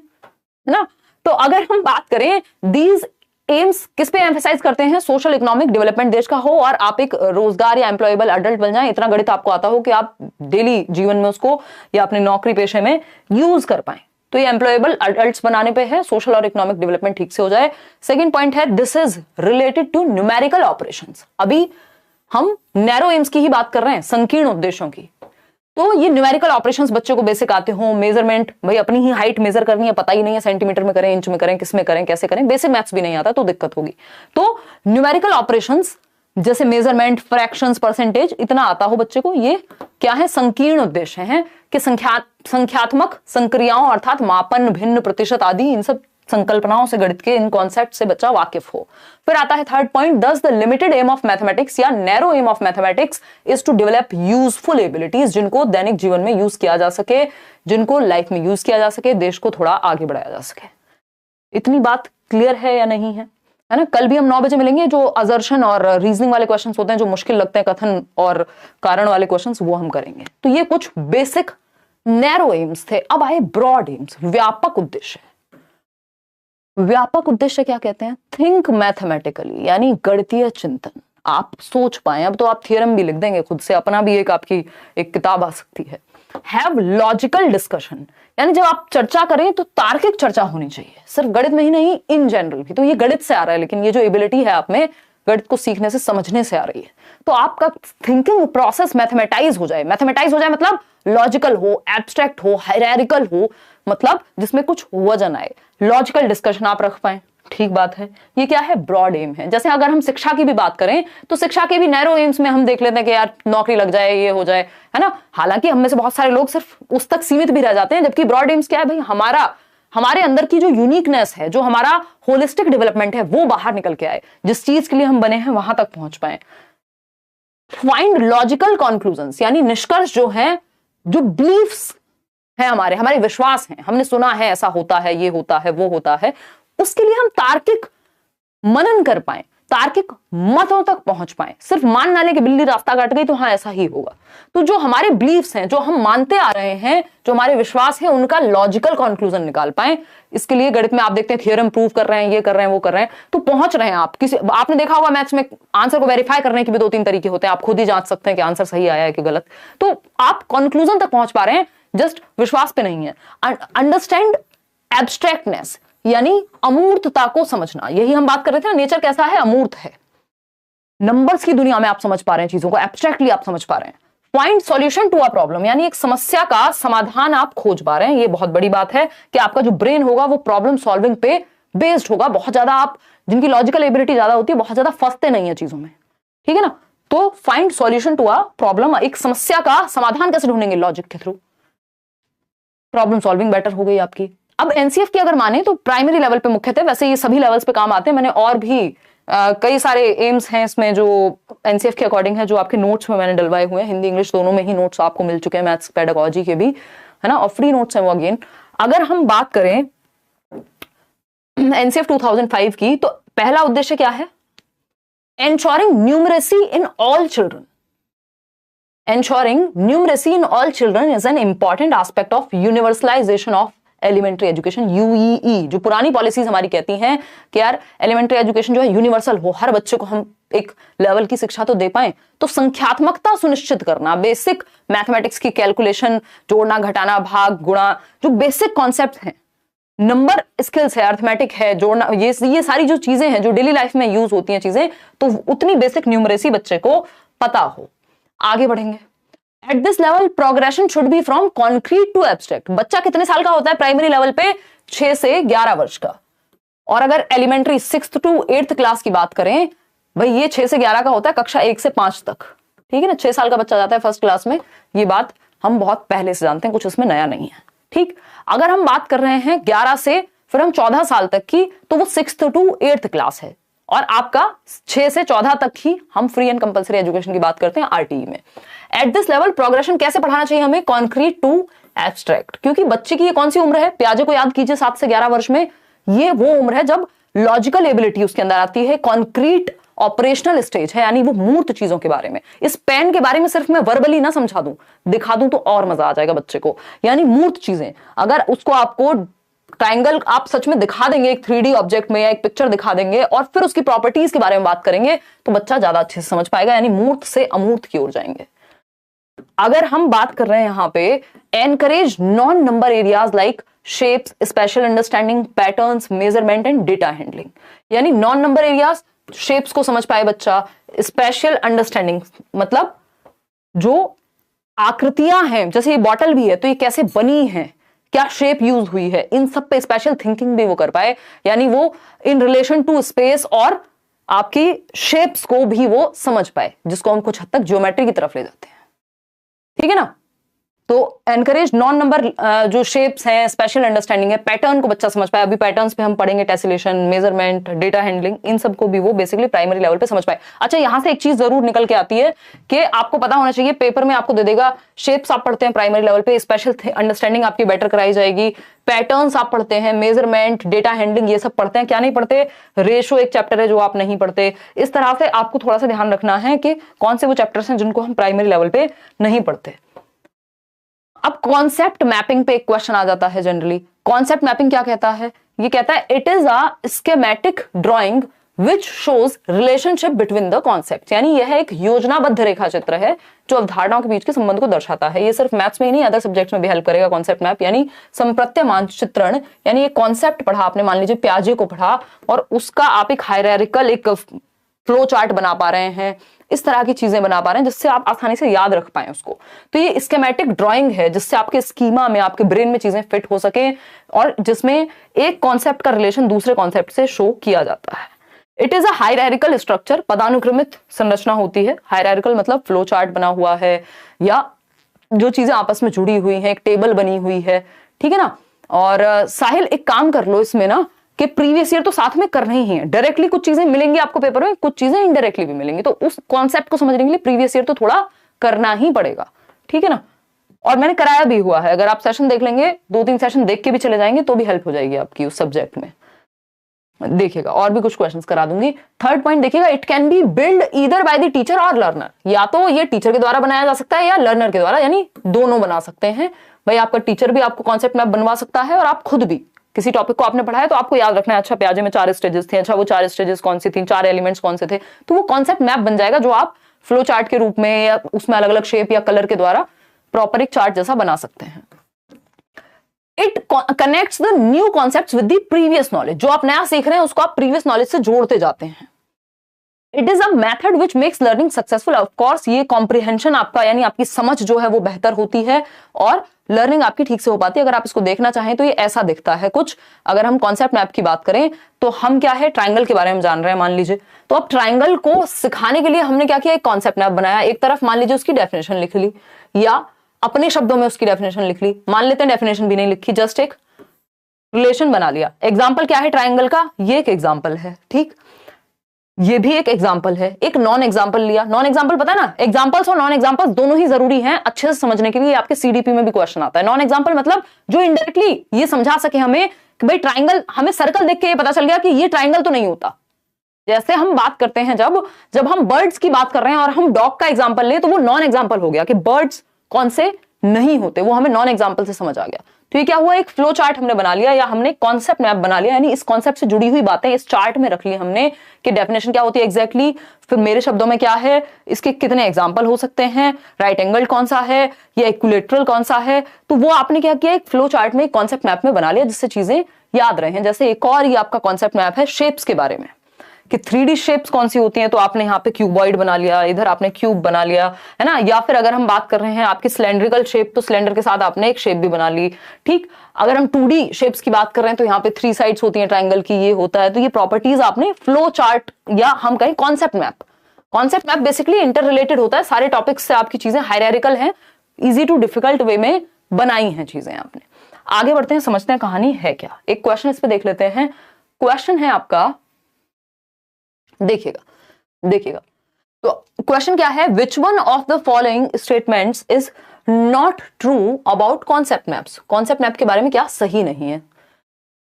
S1: ना। तो अगर हम बात करें दीज एम्स किस पे एम्फसाइज करते हैं, सोशल इकोनॉमिक डेवलपमेंट देश का हो, और आप एक रोजगार या एम्प्लॉयबल अडल्ट बन जाएं, इतना गणित आपको आता हो कि आप डेली जीवन में उसको या अपने नौकरी पेशे में यूज कर पाए। तो ये एम्प्लॉयबल अडल्ट्स बनाने पे है, सोशल और इकोनॉमिक डेवलपमेंट ठीक से हो जाए। सेकंड पॉइंट है this is related to numerical operations. अभी हम नैरो एम्स की ही बात कर रहे हैं, संकीर्ण उद्देश्यों की। तो ये न्यूमेरिकल ऑपरेशंस बच्चे को बेसिक आते हो, मेजरमेंट, भाई अपनी ही हाइट मेजर करनी है, पता ही नहीं है सेंटीमीटर में करें, इंच में करें, किस में करें, कैसे करें, बेसिक मैथ्स भी नहीं आता तो दिक्कत होगी। तो न्यूमेरिकल ऑपरेशंस जैसे मेजरमेंट, फ्रैक्शंस, परसेंटेज, इतना आता हो बच्चे को। ये क्या है? संकीर्ण उद्देश्य हैं कि संख्यात्मक संक्रियाओं अर्थात मापन, भिन्न, प्रतिशत आदि इन सब संकल्पनाओं से, गणित के इन कॉन्सेप्ट से बच्चा वाकिफ हो। फिर आता है third point, thus the limited aim of mathematics या narrow aim of mathematics is to develop useful abilities, जिनको दैनिक जीवन में यूज किया जा सके, जिनको लाइफ में यूज किया जा सके, देश को थोड़ा आगे बढ़ाया जा सके। इतनी बात क्लियर है या नहीं है? है ना? कल भी हम 9 बजे मिलेंगे। जो असर्शन और रीजनिंग वाले क्वेश्चंस होते हैं, जो मुश्किल लगते हैं, कथन और कारण वाले क्वेश्चंस, वो हम करेंगे। तो ये कुछ बेसिक नैरो एम्स थे। अब आए ब्रॉड एम्स, व्यापक उद्देश्य। व्यापक उद्देश्य क्या कहते हैं? थिंक मैथमेटिकली, यानी गणितीय चिंतन। आप सोच पाए। अब तो आप थ्योरम भी लिख देंगे खुद से, अपना भी आपकी एक किताब आ सकती है। हैव लॉजिकल डिस्कशन, यानी जब आप चर्चा करें तो तार्किक चर्चा होनी चाहिए, सिर्फ गणित में ही नहीं, इन जनरल भी। तो ये गणित से आ रहा है, लेकिन ये जो एबिलिटी है आप में, गणित को सीखने से, समझने से आ रही है। तो आपका थिंकिंग प्रोसेस मैथमेटाइज हो जाए। मैथमेटाइज हो जाए मतलब लॉजिकल हो, एब्स्ट्रैक्ट हो, हायरार्किकल हो, मतलब जिसमें कुछ वजन आए। लॉजिकल डिस्कशन आप रख पाए, ठीक बात है। ये क्या है? ब्रॉड एम है। जैसे अगर हम शिक्षा की भी बात करें तो शिक्षा के भी नैरो एम्स में हम देख लेते हैं कि यार नौकरी लग जाए, ये हो जाए, है ना। हालांकि हम में से बहुत सारे लोग सिर्फ उस तक सीमित भी रह जाते हैं, जबकि ब्रॉड एम्स क्या है भाई? हमारे अंदर की जो यूनिकनेस है, जो हमारा होलिस्टिक डेवलपमेंट है, वो बाहर निकल के आए, जिस चीज के लिए हम बने हैं वहां तक पहुंच पाए। फाइंड लॉजिकल कंक्लूजन्स, यानी निष्कर्ष जो है, जो बिलीफ्स है, हमारे विश्वास हैं, हमने सुना है ऐसा होता है, ये होता है, वो होता है, उसके लिए हम तार्किक मनन कर पाए, तार्किक मतों तक पहुंच पाए। सिर्फ मान ना ले कि बिल्ली रास्ता काट गई तो हाँ ऐसा ही होगा। तो जो हमारे बिलीफ्स हैं, जो हम मानते आ रहे हैं, जो हमारे विश्वास है, उनका लॉजिकल कंक्लूजन निकाल पाए। इसके लिए गणित में आप देखते हैं थ्योरम प्रूव कर रहे हैं, ये कर रहे हैं, वो कर रहे हैं, तो पहुंच रहे हैं आप। आपने देखा होगा मैथ्स में आंसर को वेरीफाई करने के भी 2-3 तरीके होते हैं। आप खुद ही जांच सकते हैं कि आंसर सही आया है कि गलत। तो आप कंक्लूजन तक पहुंच पा रहे हैं, जस्ट विश्वास पे नहीं है। अंडरस्टैंड एब्स्ट्रैक्टनेस, यानी अमूर्तता को समझना। यही हम बात कर रहे थे ना, नेचर कैसा है? अमूर्त है। नंबर्स की दुनिया में आप समझ पा रहे हैं चीजों को, एब्स्ट्रैक्टली आप समझ पा रहे हैं। Find solution to a problem, यानी एक समस्या का समाधान आप खोज पा रहे हैं। ये बहुत बड़ी बात है कि आपका जो ब्रेन होगा वो प्रॉब्लम सॉल्विंग पे बेस्ड होगा। बहुत ज्यादा आप, जिनकी लॉजिकल एबिलिटी ज्यादा होती है, बहुत ज्यादा फंसते नहीं है चीजों में, ठीक है ना। तो find solution to a problem, एक समस्या का समाधान कैसे ढूंढेंगे? लॉजिक के थ्रू। प्रॉब्लम सॉल्विंग बेटर हो गई आपकी। अब एनसीएफ की अगर माने तो प्राइमरी लेवल पे मुख्यतः, वैसे ये सभी लेवल्स पे काम आते हैं। मैंने और भी कई सारे एम्स हैं इसमें जो एनसीएफ के अकॉर्डिंग है, जो आपके नोट्स में मैंने डलवाए हुए हैं। हिंदी इंग्लिश दोनों में ही नोट्स आपको मिल चुके हैं, मैथ्स पेडागोजी के भी, है ना, और फ्री नोट्स हैं वो अगेन। अगर हम बात करें एनसीएफ 2005 की, तो पहला उद्देश्य क्या है? Ensuring numeracy in all children. Ensuring numeracy in all children is an important aspect of universalization of elementary education, UEE. जो पुरानी पॉलिसीज हमारी कहती हैं कि यार एलिमेंट्री एजुकेशन जो है यूनिवर्सल हो, हर बच्चे को हम एक लेवल की शिक्षा तो दे पाए। तो संख्यात्मकता सुनिश्चित करना, बेसिक मैथमेटिक्स की कैलकुलेशन, जोड़ना, घटाना, भाग, गुणा, जो बेसिक कॉन्सेप्ट हैं, नंबर स्किल्स है, अर्थमेटिक है, जोड़ना, ये सारी जो चीजें हैं जो डेली लाइफ में यूज होती हैं चीजें, तो उतनी बेसिक न्यूमरेसी बच्चे को पता हो। आगे बढ़ेंगे। At this level progression should be from concrete to abstract. बच्चा कितने साल का होता है प्राइमरी लेवल पे? 6 से 11 वर्ष का। और अगर elementary 6th to 8th class की बात करें, भाई ये 6 से 11 का होता है, कक्षा 1 से 5 तक, ठीक है ना। 6 साल का बच्चा जाता है फर्स्ट क्लास में, ये बात हम बहुत पहले से जानते हैं, कुछ इसमें नया नहीं है, ठीक। अगर हम बात कर रहे हैं 11 से फिर हम 14 साल तक की, तो वो 6th to 8th क्लास है। और आपका 6 से 14 तक ही हम फ्री एंड कंपलसरी एजुकेशन की बात करते हैं आरटीई में। एट दिस लेवल प्रोग्रेशन कैसे पढ़ाना चाहिए हमें? Concrete to abstract. क्योंकि बच्चे की ये कौन सी उम्र है? प्याजे को याद कीजिए, 7 से 11 वर्ष में ये वो उम्र है जब लॉजिकल एबिलिटी उसके अंदर आती है। कॉन्क्रीट ऑपरेशनल स्टेज है, यानी वो मूर्त चीजों के बारे में। इस पेन के बारे में सिर्फ मैं वर्बली ना समझा दूं, दिखा दूं तो और मजा आ जाएगा बच्चे को। यानी मूर्त चीजें, अगर उसको आपको ट्रायंगल आप सच में दिखा देंगे एक 3D ऑब्जेक्ट में, या एक पिक्चर दिखा देंगे और फिर उसकी प्रॉपर्टीज के बारे में बात करेंगे, तो बच्चा ज्यादा अच्छे से समझ पाएगा। यानी मूर्त से अमूर्त की ओर जाएंगे। अगर हम बात कर रहे हैं यहां पे, encourage non number areas like shapes, special understanding, patterns, measurement and data handling. यानी नॉन नंबर एरियाज, शेप्स को समझ पाए बच्चा, स्पेशल अंडरस्टैंडिंग मतलब जो आकृतियां हैं, जैसे ये बॉटल भी है तो ये कैसे बनी है, क्या शेप यूज हुई है, इन सब पे स्पेशल थिंकिंग भी वो कर पाए। यानी वो इन रिलेशन टू स्पेस और आपकी शेप्स को भी वो समझ पाए, जिसको हम कुछ हद तक ज्योमेट्री की तरफ ले जाते हैं, ठीक है ना। तो एनकरेज नॉन नंबर जो शेप्स हैं, स्पेशल अंडरस्टैंडिंग है, पैटर्न को बच्चा समझ पाए। अभी पैटर्न्स पे हम पढ़ेंगे, टेसिलेशन, मेजरमेंट, डेटा हैंडलिंग, इन सब को भी वो बेसिकली प्राइमरी लेवल पे समझ पाए। अच्छा, यहां से एक चीज जरूर निकल के आती है कि आपको पता होना चाहिए, पेपर में आपको दे देगा शेप्स आप पढ़ते हैं प्राइमरी लेवल पे, स्पेशल अंडरस्टैंडिंग आपकी बेटर कराई जाएगी, पैटर्न्स आप पढ़ते हैं, मेजरमेंट, डेटा हैंडलिंग, ये सब पढ़ते हैं, क्या नहीं पढ़ते, रेशो एक चैप्टर है जो आप नहीं पढ़ते। इस तरह से आपको थोड़ा सा ध्यान रखना है कि कौन से वो चैप्टर्स हैं जिनको हम प्राइमरी लेवल पे नहीं पढ़ते। अब कॉन्सेप्ट मैपिंग पे एक क्वेश्चन आ जाता है जनरली। कॉन्सेप्ट मैपिंग क्या कहता है? ये कहता है it is a schematic drawing which shows relationship between the concept, यानी यह एक योजनाबद्ध रेखा चित्र है जो अवधारणाओं के बीच के संबंध को दर्शाता है। ये सिर्फ मैथ्स में ही नहीं, अदर सब्जेक्ट्स में भी हेल्प करेगा कॉन्सेप्ट मैप, यानी संप्रत्य मानचित्रण। यानी एक कॉन्सेप्ट पढ़ा आपने, मान लीजिए प्याजे को पढ़ा, और उसका आप एक हायरार्किकल एक फ्लो चार्ट बना पा रहे हैं, इस तरह की चीजें बना पा रहे हैं जिससे आप आसानी से याद रख पाए उसको। तो ये स्कीमेटिक ड्राइंग है जिससे आपके स्कीमा में, आपके ब्रेन में चीजें फिट हो सके, और जिसमें एक कॉन्सेप्ट का रिलेशन दूसरे कॉन्सेप्ट से शो किया जाता है। It is a hierarchical structure, पदानुक्रमित संरचना होती है। हायरार्किकल मतलब फ्लो चार्ट बना हुआ है, या जो चीजें आपस में जुड़ी हुई हैं, एक टेबल बनी हुई है, ठीक है ना। और साहिल एक काम कर लो इसमें ना, कि प्रीवियस ईयर तो साथ में करना ही है, डायरेक्टली कुछ चीजें मिलेंगी आपको पेपर में, कुछ चीजें इनडायरेक्टली भी मिलेंगी, तो उस कॉन्सेप्ट को समझने के लिए प्रीवियस ईयर तो थोड़ा करना ही पड़ेगा, ठीक है ना। और मैंने कराया भी हुआ है, अगर आप सेशन देख लेंगे, 2-3 सेशन देख के भी चले जाएंगे तो भी हेल्प हो जाएगी आपकी उस सब्जेक्ट में। देखिएगा और भी कुछ क्वेश्चंस करा दूंगी। थर्ड पॉइंट देखिएगा, it can be build either by the teacher और लर्नर, या तो ये टीचर के द्वारा बनाया जा सकता है या लर्नर के द्वारा, यानी दोनों बना सकते हैं। भाई आपका टीचर भी आपको कॉन्सेप्ट मैप बनवा सकता है, और आप खुद भी किसी टॉपिक को आपने पढ़ा है तो आपको याद रखना है, अच्छा प्याजे में 4 स्टेजेस थे, अच्छा वो 4 स्टेजेस कौन सी थी, 4 एलिमेंट्स कौन से थे, तो वो कॉन्सेप्ट मैप बन जाएगा जो आप फ्लो चार्ट के रूप में या उसमें अलग अलग शेप या कलर के द्वारा प्रॉपर एक चार्ट जैसा बना सकते हैं। It connects the new concepts with the previous knowledge, जो आप नया सीख रहे हैं उसको आप प्रीवियस नॉलेज से जोड़ते जाते हैं। It is a method which makes learning successful, of course ये कॉम्प्रिहेंशन आपका, यानी आपकी समझ जो है वो बेहतर होती है, और लर्निंग आपकी ठीक से हो पाती है। अगर आप इसको देखना चाहें तो ये ऐसा दिखता है कुछ। अगर हम कॉन्सेप्ट मैप की बात करें तो हम क्या है, ट्राइंगल के बारे में जान रहे हैं मान लीजिए, तो अब ट्राइंगल को सिखाने के लिए हमने क्या किया, एक कॉन्सेप्ट मैप बनाया। एक तरफ मान लीजिए उसकी डेफिनेशन लिख ली, या अपने शब्दों में उसकी डेफिनेशन लिख ली, मान लेते हैं डेफिनेशन भी नहीं लिखी, जस्ट एक रिलेशन बना लिया। एग्जाम्पल क्या है ट्राइंगल का, ये एक एग्जाम्पल है, ठीक, ये भी एक एग्जाम्पल है। एक नॉन एग्जाम्पल लिया, नॉन एग्जाम्पल पता है ना, एग्जाम्पल्स और नॉन एग्जाम्पल्स दोनों ही जरूरी हैं अच्छे से समझने के लिए, आपके सीडीपी में भी क्वेश्चन आता है। नॉन एग्जाम्पल मतलब जो इनडायरेक्टली ये समझा सके हमें कि भाई ट्राइंगल, हमें सर्कल देख के ये पता चल गया कि ये ट्राइंगल तो नहीं होता। जैसे हम बात करते हैं जब हम बर्ड्स की बात कर रहे हैं और हम डॉग का एग्जाम्पल ले, तो वो नॉन एग्जाम्पल हो गया कि बर्ड्स कौन से नहीं होते, वो हमें नॉन एग्जाम्पल से समझ आ गया। तो ये क्या हुआ, एक फ्लो चार्ट हमने बना लिया, या हमने कॉन्सेप्ट मैप बना लिया, यानी इस कॉन्सेप्ट से जुड़ी हुई बातें इस चार्ट में रख ली हमने कि डेफिनेशन क्या होती है एग्जैक्टली, फिर मेरे शब्दों में क्या है, इसके कितने एग्जाम्पल हो सकते हैं, राइट एंगल कौन सा है या इक्विलेटरल कौन सा है, तो वो आपने क्या किया, एक फ्लो चार्ट में, एक कॉन्सेप्ट मैप में बना लिया जिससे चीजें याद रहे। जैसे एक और ये आपका कॉन्सेप्ट मैप है शेप्स के बारे में, कि 3D शेप्स कौन सी होती हैं, तो आपने यहाँ पे क्यूबॉइड बना लिया, इधर आपने क्यूब बना लिया, है ना। या फिर अगर हम बात कर रहे हैं आपकी सिलेंड्रिकल शेप, तो सिलेंडर के साथ आपने एक शेप भी बना ली, ठीक। अगर हम 2D शेप्स की बात कर रहे हैं तो यहाँ पे 3 साइड्स होती हैं ट्राइंगल की, ये होता है। तो ये प्रॉपर्टीज आपने फ्लो चार्ट या हम कहें concept map basically inter related होता है, सारे टॉपिक्स से आपकी चीजें हायरार्किकल हैं, इजी टू डिफिकल्ट वे में बनाई हैं चीजें आपने। आगे बढ़ते हैं, समझते हैं कहानी है क्या। एक क्वेश्चन इस पे देख लेते हैं। क्वेश्चन है आपका, देखिएगा तो क्वेश्चन क्या है, which one of the following statements is not true about concept maps. Concept map के बारे में क्या सही नहीं है।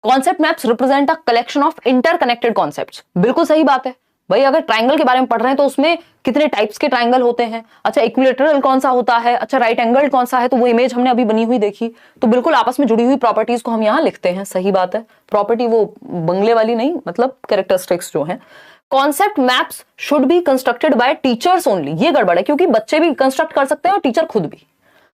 S1: Concept maps represent a collection of interconnected concepts, बिल्कुल सही बात है भाई। अगर ट्राइंगल के बारे में पढ़ रहे हैं तो उसमें कितने टाइप्स के ट्राइंगल होते हैं, अच्छा इक्विलेटरल कौन सा होता है, अच्छा राइट एंगल कौन सा है, तो वो इमेज हमने अभी बनी हुई देखी, तो बिल्कुल आपस में जुड़ी हुई प्रॉपर्टीज को हम यहाँ लिखते हैं, सही बात है। प्रॉपर्टी वो बंगले वाली नहीं, मतलब कैरेक्टरिस्टिक्स जो है। Concept maps should be constructed by teachers only, ये गड़बड़ है, क्योंकि बच्चे भी कंस्ट्रक्ट कर सकते हैं और टीचर खुद भी।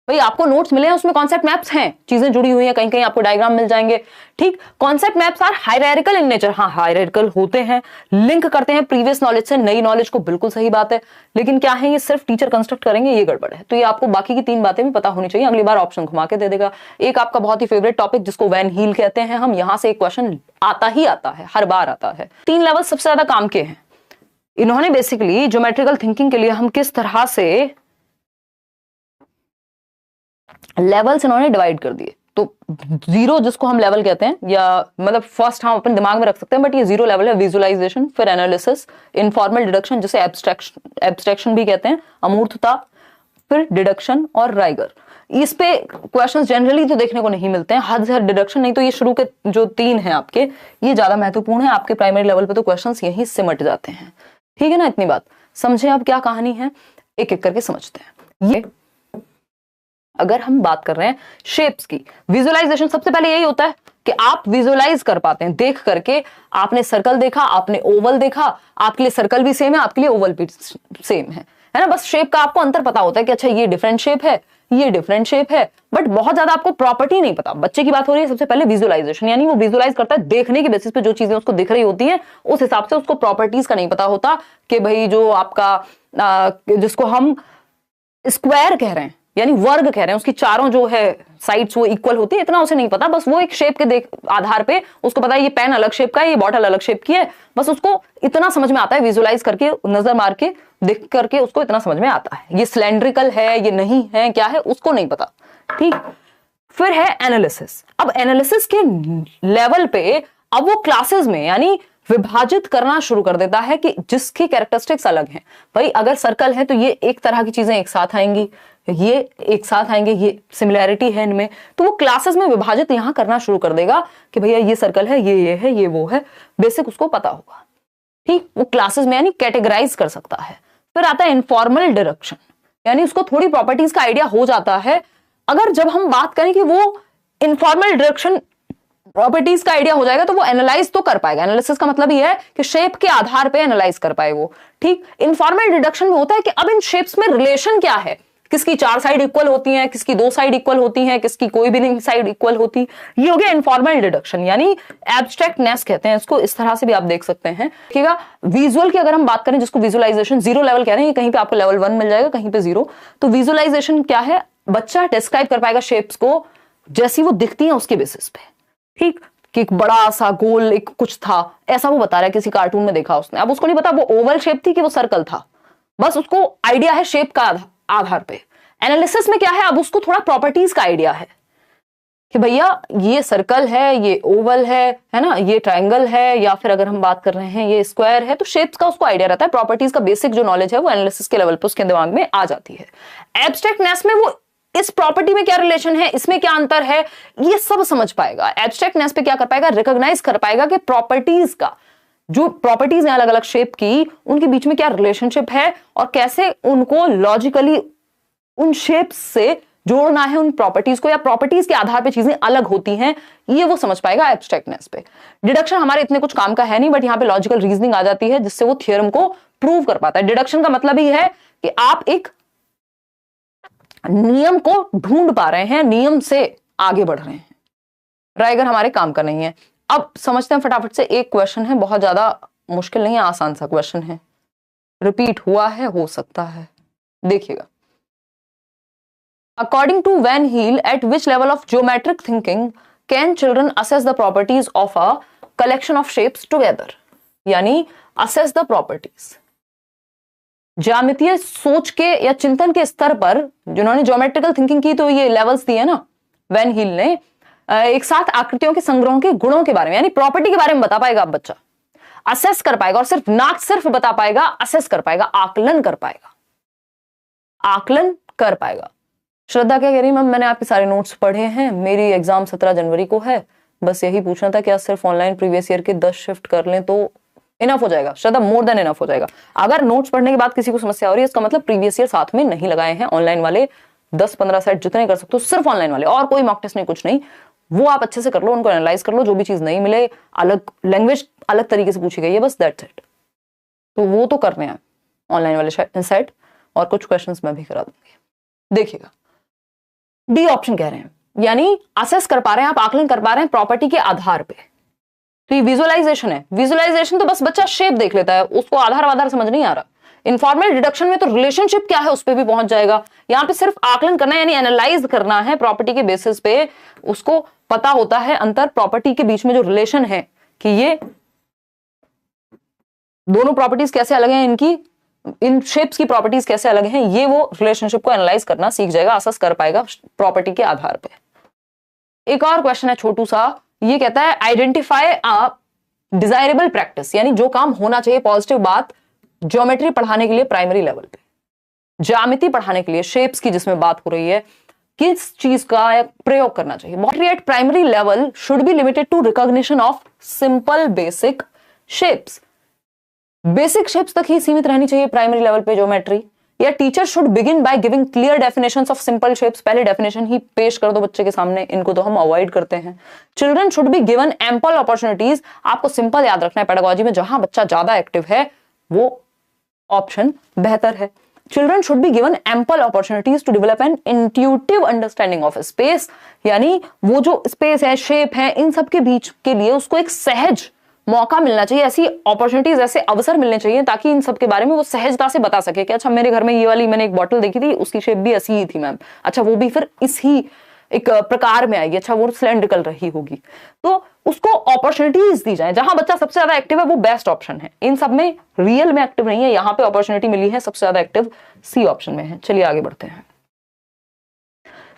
S1: भाई आपको नोट्स मिले हैं उसमें कॉन्सेप्ट मैप्स हैं, चीजें जुड़ी हुई हैं, कहीं कहीं आपको डायग्राम मिल जाएंगे, ठीक। Concept maps are hierarchical in nature, हाँ हायरार्किकल होते हैं, लिंक करते हैं प्रीवियस नॉलेज से नई नॉलेज को, बिल्कुल सही बात है। लेकिन क्या है, ये सिर्फ टीचर कंस्ट्रक्ट करेंगे, ये गड़बड़ है। तो ये आपको बाकी की 3 बातें भी पता होनी चाहिए, अगली बार ऑप्शन घुमा के दे देगा। एक आपका बहुत ही फेवरेट टॉपिक जिसको वैन हील कहते हैं हम, यहां से एक क्वेश्चन आता ही आता है, हर बार आता है। 3 लेवल सबसे ज्यादा काम के हैं, इन्होंने बेसिकली ज्योमेट्रिकल थिंकिंग के लिए हम किस तरह से लेवल्स इन्होंने डिवाइड कर दिए। तो जीरो जिसको हम लेवल कहते हैं, या मतलब फर्स्ट हम अपने दिमाग में रख सकते हैं, बट ये जीरो लेवल है। विजुअलाइजेशन, फिर एनालिसिस, इनफॉर्मल डिडक्शन जिसे एब्स्ट्रैक्शन भी कहते हैं, अमूर्तता, फिर डिडक्शन और राइगर। इस पे क्वेश्चंस जनरली तो देखने को नहीं मिलते हैं, हद से हद डिडक्शन नहीं तो ये शुरू के जो 3 हैं आपके, ये ज्यादा महत्वपूर्ण है। आपके प्राइमरी लेवल पे तो क्वेश्चंस यहीं सिमट जाते हैं। ठीक है ना, इतनी बात समझे। अब क्या कहानी है, एक एक करके समझते हैं। ये अगर हम बात कर रहे हैं शेप्स की, विजुअलाइजेशन सबसे पहले यही होता है कि आप विजुअलाइज कर पाते हैं देख करके। आपने सर्कल देखा, आपने ओवल देखा, आपके लिए सर्कल भी सेम है, आपके लिए ओवल भी सेम है ना। बस शेप का आपको अंतर पता होता है कि अच्छा ये डिफरेंट शेप है, ये डिफरेंट शेप है, बट बहुत ज्यादा आपको प्रॉपर्टी नहीं पता। बच्चे की बात हो रही है सबसे पहले विजुअलाइजेशन, यानी वो विजुअलाइज करता है देखने के बेसिस पे जो चीजें उसको दिख रही होती हैं, उस हिसाब से उसको प्रॉपर्टीज का नहीं पता होता कि भाई जो आपका जिसको हम स्क्वायर कह रहे हैं यानी वर्ग कह रहे हैं, उसकी चारों जो है साइड्स वो इक्वल होती है, इतना उसे नहीं पता। बस वो एक शेप के आधार पे उसको पता है ये पेन अलग शेप का है, ये बॉटल अलग शेप की है, बस उसको इतना समझ में आता है, विजुअलाइज करके नजर मार के देख करके उसको इतना समझ में आता है। ये सिलेंड्रिकल है, ये नहीं है, क्या है उसको नहीं पता। ठीक, फिर है एनालिसिस। अब एनालिसिस के लेवल पे अब वो क्लासेस में यानी विभाजित करना शुरू कर देता है कि जिसकी कैरेक्टरिस्टिक्स अलग हैं। भाई अगर सर्कल है तो ये एक तरह की चीजें एक साथ आएंगी, ये एक साथ आएंगे, ये सिमिलैरिटी है इनमें, तो वो क्लासेस में विभाजित यहां करना शुरू कर देगा कि भैया ये सर्कल है, ये है, ये वो है, बेसिक उसको पता होगा। ठीक, वो क्लासेस में यानी कैटेगराइज कर सकता है। फिर आता है इनफॉर्मल डायरेक्शन, यानी उसको थोड़ी प्रॉपर्टीज का आइडिया हो जाता है। अगर जब हम बात करें कि वो इनफॉर्मल डायरेक्शन प्रॉपर्टीज का आइडिया हो जाएगा तो वो एनालाइज तो कर पाएगा। एनालिसिस का मतलब ये है कि शेप के आधार पे एनालाइज कर पाए वो। ठीक, इनफॉर्मल डिडक्शन में होता है कि अब इन शेप्स में रिलेशन क्या है, किसकी 4 साइड इक्वल होती हैं, किसकी 2 साइड इक्वल होती हैं, किसकी कोई भी नहीं साइड इक्वल होती। ये हो गया इनफॉर्मल डिडक्शन, यानी एब्स्ट्रैक्टनेस कहते हैं इसको। इस तरह से भी आप देख सकते हैं। देखिएगा विजुअल की अगर हम बात करें, जिसको विजुअलाइजेशन जीरो लेवल कह रहे हैं, कहीं पे आपको लेवल 1 मिल जाएगा, कहीं पे 0। तो विजुअलाइजेशन क्या है, बच्चा डिस्क्राइब कर पाएगा शेप्स को जैसी वो दिखती है उसके बेसिस पे। ठीक, कि एक बड़ा सा गोल एक कुछ था, ऐसा वो बता रहा है, किसी कार्टून में देखा उसने। अब उसको नहीं पता वो ओवल शेप थी कि वो सर्कल था, बस उसको आइडिया है शेप का आधार पे। एनालिसिस में क्या है, अब उसको थोड़ा प्रॉपर्टीज का आइडिया है कि भैया ये सर्कल है, ये ओवल है ना, ये ट्रायंगल है, या फिर अगर हम बात कर रहे हैं ये स्क्वायर है, तो शेप्स का उसको आइडिया रहता है। प्रॉपर्टीज का बेसिक जो नॉलेज है वो एनालिसिस के लेवल पे उसके दिमाग में आ जाती है। एब्स्ट्रैक्टनेस में वो इस प्रॉपर्टी में क्या रिलेशन है, इसमें क्या अंतर है, ये सब समझ पाएगा। एब्स्ट्रैक्टनेस पे क्या कर पाएगा, रिकॉग्नाइज कर पाएगा कि प्रॉपर्टीज का जो प्रॉपर्टीज हैं अलग अलग शेप की, उनके बीच में क्या रिलेशनशिप है और कैसे उनको लॉजिकली उन शेप्स से जोड़ना है उन प्रॉपर्टीज को, या प्रॉपर्टीज के आधार पे चीजें अलग होती हैं, ये वो समझ पाएगा एब्स्ट्रैक्टनेस पे। डिडक्शन हमारे इतने कुछ काम का है नहीं, बट यहां पे लॉजिकल रीजनिंग आ जाती है जिससे वो थ्योरम को प्रूव कर पाता है। डिडक्शन का मतलब ही है कि आप एक नियम को ढूंढ पा रहे हैं, नियम से आगे बढ़ रहे हैं। राइगर हमारे काम का नहीं है। अब समझते हैं फटाफट से। एक क्वेश्चन है, बहुत ज्यादा मुश्किल नहीं है, आसान सा क्वेश्चन है, रिपीट हुआ है, हो सकता है, देखिएगा। According to van Hiele, at which level of geometric thinking can children assess the properties of a collection of shapes together, यानी असेस द प्रॉपर्टीज। ज्यामितीय सोच के या चिंतन के स्तर पर जिन्होंने ज्योमेट्रिकल थिंकिंग की, तो ये लेवल्स दिए ना वैन हील ने, एक साथ आकृतियों के संग्रहों के गुणों के बारे में यानी प्रॉपर्टी के बारे में बता पाएगा। अब बच्चा असेस कर पाएगा, और सिर्फ ना सिर्फ बता पाएगा, असेस कर पाएगा, आकलन कर पाएगा, आकलन कर पाएगा। श्रद्धा क्या कह रही, मैम मैंने आपके सारे नोट्स पढ़े हैं, मेरी एग्जाम 17 जनवरी को है, बस यही पूछना था, क्या सिर्फ ऑनलाइन प्रीवियस ईयर के 10 शिफ्ट कर लें तो इनफ हो जाएगा? श्रद्धा, मोर देन इनफ हो जाएगा। अगर नोट्स पढ़ने के बाद किसी को समस्या हो रही है, इसका मतलब प्रीवियस ईयर साथ में नहीं लगाए हैं। ऑनलाइन वाले 10-15 सेट जितने कर सकते हो, सिर्फ ऑनलाइन वाले, और कोई मॉक टेस्ट नहीं, कुछ नहीं, वो आप अच्छे से कर लो, उनको एनालाइज कर लो, जो भी चीज नहीं मिले, अलग लैंग्वेज अलग तरीके से पूछी गई है, बस दैट्स इट। तो वो तो करने हैं ऑनलाइन वाले सेट, और कुछ क्वेश्चंस मैं भी करा दूंगी। देखिएगा, डी ऑप्शन कह रहे हैं, यानी असेस कर पा रहे हैं आप, आकलन कर पा रहे हैं प्रॉपर्टी के आधार पे। तो ये विजुअलाइजेशन है। विजुअलाइजेशन तो बस बच्चा शेप देख लेता है, उसको आधार समझ नहीं आ रहा। इनफॉर्मल डिडक्शन में तो रिलेशनशिप क्या है उस पर भी पहुंच जाएगा। यहां पे सिर्फ आकलन करना है, यानी एनालाइज करना है प्रॉपर्टी के बेसिस पे, उसको पता होता है अंतर प्रॉपर्टी के बीच में जो रिलेशन है, कि ये दोनों प्रॉपर्टीज कैसे अलग हैं इनकी, इन शेप्स की प्रॉपर्टीज कैसे अलग हैं, ये वो रिलेशनशिप को एनालाइज करना सीख जाएगा, असेस कर पाएगा प्रॉपर्टी के आधार पे। एक और क्वेश्चन है छोटू सा, ये कहता है आइडेंटिफाई अ डिजायरेबल प्रैक्टिस, यानी जो काम होना चाहिए, पॉजिटिव बात ज्योमेट्री पढ़ाने के लिए प्राइमरी लेवल पे, ज्यामिति पढ़ाने के लिए, शेप्स की जिसमें बात हो रही है, किस चीज का प्रयोग करना चाहिए। Geometry at primary level should be limited to recognition of simple basic shapes, basic shapes तक ही सीमित रहनी चाहिए प्राइमरी लेवल पे ज्योमेट्री, या teacher should begin by giving clear definitions of simple shapes, पहले डेफिनेशन ही पेश कर दो बच्चे के सामने, इनको तो हम अवॉइड करते हैं। Children should be given ample opportunities, आपको सिंपल याद रखना है पेडागोजी में, जहां बच्चा ज्यादा एक्टिव है वो ऑप्शन बेहतर है। Children should be given ample opportunities to develop an intuitive understanding of space, यानी वो जो स्पेस है, शेप है, इन सब के बीच के लिए उसको एक सहज मौका मिलना चाहिए, ऐसी अपॉर्चुनिटीज, ऐसे अवसर मिलने चाहिए ताकि इन सब के बारे में वो सहजता से बता सके कि अच्छा मेरे घर में ये वाली मैंने एक बॉटल देखी थी, उसकी शेप भी ऐसी ही थी मैम, अच्छा वो भी फिर इसी एक प्रकार में आएगी, अच्छा वो सिलेंड्रिकल रही होगी, तो उसको अपॉर्चुनिटीज दी जाए। जहां बच्चा सबसे ज्यादा एक्टिव है वो बेस्ट ऑप्शन है, इन सब में रियल में एक्टिव नहीं है, यहां पे अपॉर्चुनिटी मिली है, सबसे ज्यादा एक्टिव सी ऑप्शन में है। चलिए आगे बढ़ते हैं,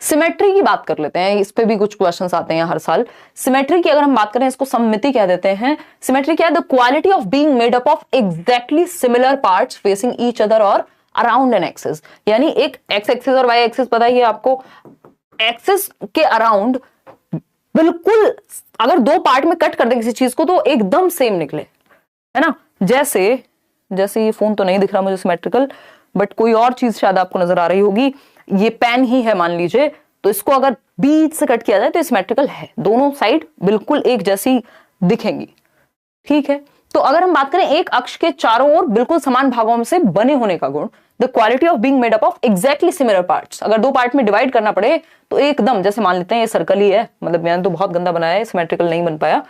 S1: सिमेट्री की बात कर लेते हैं, इस पे भी कुछ क्वेश्चंस आते हैं हर साल। सिमेट्री की अगर हम बात करें, इसको सममिति कह देते हैं। सिमेट्री क्या है? The quality of being made up of exactly similar parts facing each other और अराउंड एन एक्सिस, यानी एक एक्स एक्सिस और वाई एक्सिस पता ही है आपको, एक्सिस के अराउंड बिल्कुल अगर दो पार्ट में कट कर दे किसी चीज को तो एकदम सेम निकले, है ना। जैसे ये फोन तो नहीं दिख रहा मुझे सिमेट्रिकल, बट कोई और चीज शायद आपको नजर आ रही होगी, ये पेन ही है मान लीजिए, तो इसको अगर बीच से कट किया जाए तो सिमेट्रिकल है, दोनों साइड बिल्कुल एक जैसी दिखेंगी, ठीक है। तो अगर हम बात करें एक अक्ष के चारों ओर बिल्कुल समान भागों से बने होने का गुण, the quality of being made up of exactly similar parts, अगर दो पार्ट में डिवाइड करना पड़े तो एकदम, जैसे मान लेते हैं ये सर्कल ही है, मतलब मैंने तो बहुत गंदा बनाया है, सिमेट्रिकल नहीं बन पाया,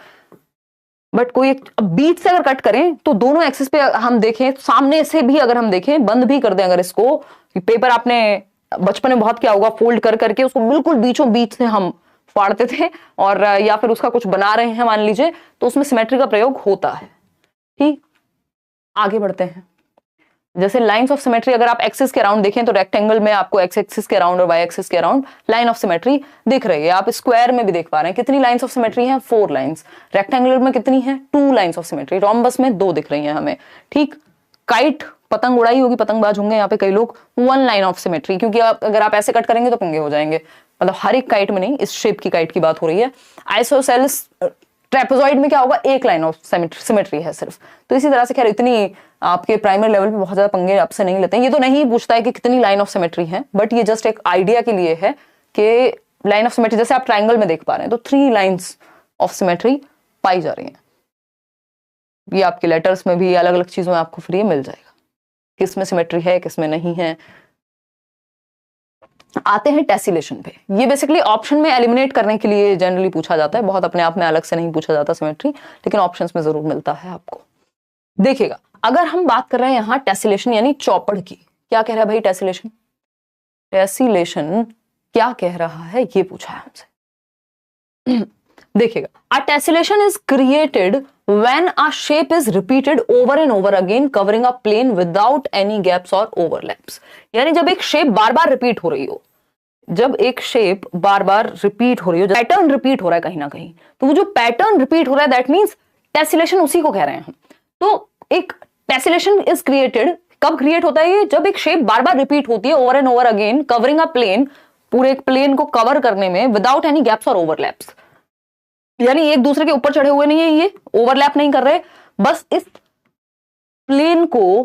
S1: बट कोई एक बीच से अगर कट करें तो दोनों एक्सिस पे हम देखें, सामने से भी अगर हम देखें, बंद भी कर दें अगर इसको, पेपर आपने बचपन में बहुत क्या होगा, फोल्ड कर करके उसको बिल्कुल बीचों बीच से हम फाड़ते थे, और या फिर उसका कुछ बना रहे हैं मान लीजिए, तो उसमें सिमेट्री का प्रयोग होता है। ठीक, आगे बढ़ते हैं। जैसे लाइंस ऑफ सिमेट्री अगर आप एक्सिस के अराउंड देखें तो रेक्टेंगल में आपको एक्स एक्सिस के अराउंड और वाई एक्सिस के अराउंड लाइन ऑफ सिमेट्री दिख रही है, आप स्क्वायर में भी देख पा रहे हैं। कितनी लाइंस ऑफ सिमेट्री हैं? 4 लाइंस। रेक्टेंगुलर में कितनी है? 2 लाइंस ऑफ सिमेट्री। रोम्बस में 2 दिख रही हैं हमें, ठीक। काइट, पतंग उड़ाई होगी, पतंगबाज होंगे यहाँ पे कई लोग, 1 लाइन ऑफ सिमेट्री, क्योंकि अगर आप ऐसे कट करेंगे तो पंगे हो जाएंगे, मतलब हर एक काइट में नहीं, इस शेप की काइट की बात हो रही है। आइसोसेल्स ट्रेपेजॉइड में क्या होगा? 1 लाइन ऑफ सिमेट्री है सिर्फ। तो इसी तरह से खैर इतनी आपके प्राइमरी लेवल पे बहुत ज्यादा पंगे आपसे नहीं लेते हैं। ये तो नहीं पूछता है कि कितनी लाइन ऑफ सिमेट्री है, बट ये जस्ट एक आइडिया के लिए है कि लाइन ऑफ सिमेट्री, जैसे आप ट्राइंगल में देख पा रहे हैं तो 3 लाइंस ऑफ सिमेट्री पाई जा रही हैं। ये आपके लेटर्स में भी, अलग अलग चीजों में आपको फ्री मिल जाएगा किस में सिमेट्री है, किस में नहीं है। आते हैं टेसिलेशन पे। ये बेसिकली ऑप्शन में एलिमिनेट करने के लिए जनरली पूछा जाता है, बहुत अपने आप में अलग से नहीं पूछा जाता सिमेट्री, लेकिन ऑप्शंस में जरूर मिलता है आपको। देखिएगा, अगर हम बात कर रहे हैं यहाँ टेसिलेशन यानी चौपड़ की, क्या कह रहा है भाई टेसिलेशन? टेसिलेशन क्या कह रहा है ये पूछा है हमसे। देखिएगा, a tessellation is created when a shape is repeated over and over again covering a plane without any gaps or overlaps, यानी जब एक शेप बार बार रिपीट हो रही हो, जब एक शेप बार बार रिपीट हो रही हो, पैटर्न रिपीट हो रहा है कहीं ना कहीं, तो वो जो पैटर्न रिपीट हो रहा है दैट मींस टेसिलेशन, उसी को कह रहे हैं हम। तो एक टेसिलेशन इज क्रिएटेड, कब क्रिएट होता है ये? जब एक शेप बार बार रिपीट होती है over and over again covering a plane, पूरे एक प्लेन को कवर करने में, विदाउट एनी गैप्स और ओवरलैप्स, यानी एक दूसरे के ऊपर चढ़े हुए नहीं है, ये ओवरलैप नहीं कर रहे, बस इस प्लेन को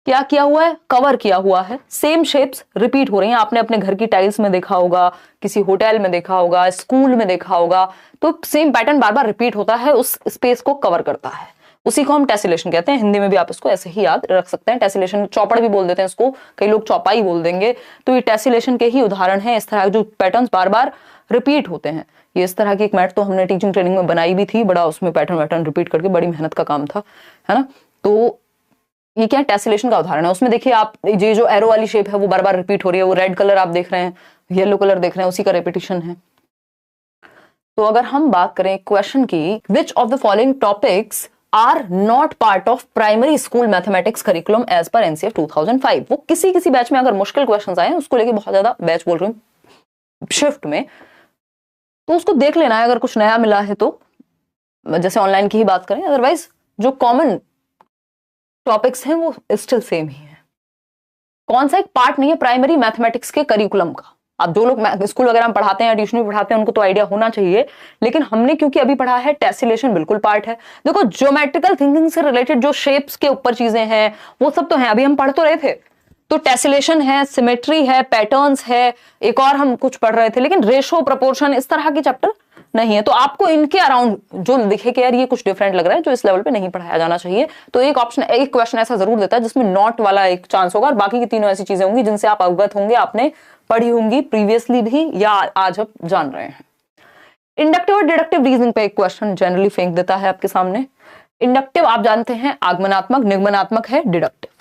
S1: क्या किया हुआ है? कवर किया हुआ है। सेम शेप्स रिपीट हो रही हैं, आपने अपने घर की टाइल्स में देखा होगा, किसी होटल में देखा होगा, स्कूल में देखा होगा, तो सेम पैटर्न बार बार रिपीट होता है, उस स्पेस को कवर करता है, उसी को हम टेसिलेशन कहते हैं। हिंदी में भी आप इसको ऐसे ही याद रख सकते हैं, टेसिलेशन। चौपड़ भी बोल देते हैं इसको, कई लोग चौपाई बोल देंगे, तो ये टेसिलेशन के ही उदाहरण है, इस तरह जो पैटर्न्स बार बार रिपीट होते हैं। ये इस तरह की एक मैट तो हमने टीचिंग ट्रेनिंग में बनाई भी थी, बड़ा उसमें पैटर्न रिपीट करके, बड़ी मेहनत का काम था, है ना। तो ये क्या टेसिलेशन का उदाहरण है। उसमें देखिए आप, ये जो एरो वाली शेप है वो बार बार रिपीट हो रही है, वो रेड कलर आप देख रहे हैं, येलो कलर देख रहे हैं, उसी का रेपिटेशन है। तो अगर हम बात करें क्वेश्चन की, which of the following topics are not part of primary school mathematics curriculum as per NCF 2005। वो किसी बैच में अगर मुश्किल क्वेश्चंस आए उसको लेके बहुत ज्यादा बैच बोल रही हूँ शिफ्ट में, तो उसको देख लेना है अगर कुछ नया मिला है तो, जैसे ऑनलाइन की ही बात करें, अदरवाइज जो कॉमन टॉपिक्स हैं वो स्टिल सेम ही है। कौन सा एक पार्ट नहीं है प्राइमरी मैथमेटिक्स के करिकुलम का। अब जो लोग स्कूल वगैरह में पढ़ाते हैं, ट्यूशन में पढ़ाते हैं, उनको तो आइडिया होना चाहिए, लेकिन हमने क्योंकि अभी पढ़ा है टेसिलेशन बिल्कुल पार्ट है। देखो ज्योमेट्रिकल थिंकिंग से रिलेटेड जो शेप्स के ऊपर चीजें हैं वो सब तो हैं, अभी हम पढ़ तो रहे थे, तो टेसिलेशन है, सिमेट्री है, पैटर्न्स है, एक और हम कुछ पढ़ रहे थे, लेकिन रेशो, प्रपोर्शन, इस तरह के चैप्टर नहीं है। तो आपको इनके अराउंड जो दिखे कि यार ये कुछ डिफरेंट लग रहा है, जो इस लेवल पे नहीं पढ़ाया जाना चाहिए, तो एक ऑप्शन, एक क्वेश्चन ऐसा जरूर देता है जिसमें नॉट वाला एक चांस होगा, और बाकी की तीनों ऐसी चीजें होंगी जिनसे आप अवगत होंगे, आपने पढ़ी होंगी प्रीवियसली भी या आज आप जान रहे हैं। इंडक्टिव और डिडक्टिव रीजनिंग पे एक क्वेश्चन जनरली फेंक देता है आपके सामने। इंडक्टिव आप जानते हैं आगमनात्मक, निगमनात्मक है डिडक्टिव।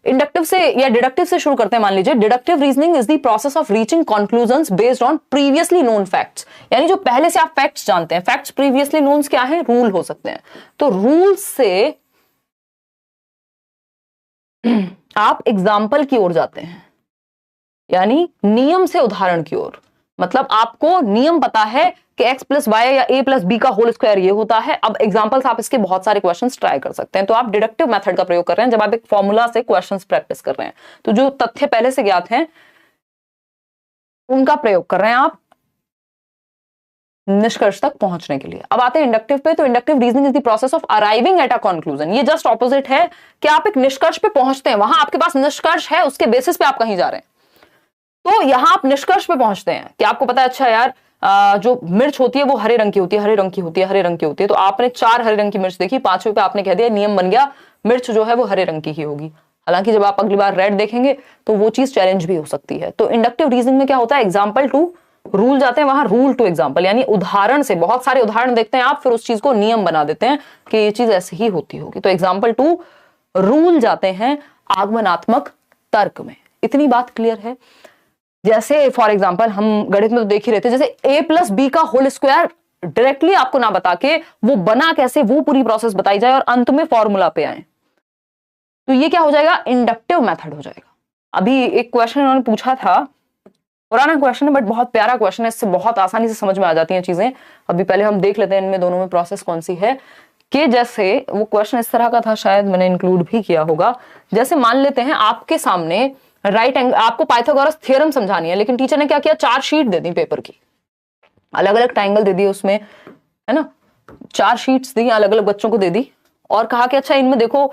S1: इंडक्टिव से या डिडक्टिव से शुरू करते हैं। मान लीजिए deductive reasoning is the process of reaching conclusions based on previously known facts, यानी जो पहले से आप फैक्ट्स जानते हैं। फैक्ट्स प्रीवियसली नोन क्या है? रूल हो सकते हैं। तो रूल से आप एग्जाम्पल की ओर जाते हैं, यानी नियम से उदाहरण की ओर। मतलब आपको नियम पता है कि x प्लस वाई या a प्लस बी का होल स्क्वायर ये होता है। अब एग्जांपल्स आप इसके बहुत सारे क्वेश्चंस ट्राई कर सकते हैं। तो आप डिडक्टिव मेथड का प्रयोग कर रहे हैं जब आप एक फॉर्मूला से क्वेश्चंस प्रैक्टिस कर रहे हैं, तो जो तथ्य पहले से ज्ञात हैं उनका प्रयोग कर रहे हैं आप निष्कर्ष तक पहुंचने के लिए। अब आते हैं इंडक्टिव पे। तो inductive reasoning is the process of arriving at a conclusion. ये जस्ट ऑपोजिट है कि आप एक निष्कर्ष पे पहुंचते हैं, वहां आपके पास निष्कर्ष है, उसके बेसिस पे आप कहीं जा रहे हैं। तो यहां आप निष्कर्ष पे पहुंचते हैं कि आपको पता है अच्छा यार जो मिर्च होती है वो हरे रंग की होती है, हरे रंग की होती है, हरे रंग की होती है। तो आपने 4 हरे रंग की मिर्च देखी, 5वें पे आपने कह दिया, नियम बन गया मिर्च जो है वो हरे रंग की ही होगी। हालांकि जब आप अगली बार रेड देखेंगे तो वो चीज चैलेंज भी हो सकती है। तो इंडक्टिव रीजनिंग में क्या होता है, एग्जाम्पल टू रूल जाते हैं, वहां रूल टू एग्जाम्पल, यानी उदाहरण से बहुत सारे उदाहरण देखते हैं आप, फिर उस चीज को नियम बना देते हैं कि ये चीज ऐसे ही होती होगी। तो एग्जाम्पल टू रूल जाते हैं आगमनात्मक तर्क में। इतनी बात क्लियर है। जैसे फॉर एग्जाम्पल हम गणित में तो देख ही रहे थे, जैसे a प्लस बी का होल स्क्वायर डायरेक्टली आपको ना बता के वो बना कैसे, वो पूरी प्रोसेस बताई जाए और अंत में फॉर्मूला पे आए, तो ये क्या हो जाएगा, इंडक्टिव मेथड हो जाएगा। अभी एक क्वेश्चन उन्होंने पूछा था, पुराना क्वेश्चन है बट बहुत प्यारा क्वेश्चन है, इससे बहुत आसानी से समझ में आ जाती हैं चीजें। अभी पहले हम देख लेते हैं इनमें दोनों में प्रोसेस कौन सी है। कि जैसे वो क्वेश्चन इस तरह का था, शायद मैंने इंक्लूड भी किया होगा। जैसे मान लेते हैं आपके सामने राइट एंगल, आपको पाइथागोरस थ्योरम समझानी है, लेकिन टीचर ने क्या किया, 4 शीट दे दी पेपर की, अलग अलग ट्रायंगल दे दिए उसमें, है ना, 4 शीट्स दी, अलग अलग बच्चों को दे दी और कहा कि अच्छा इनमें देखो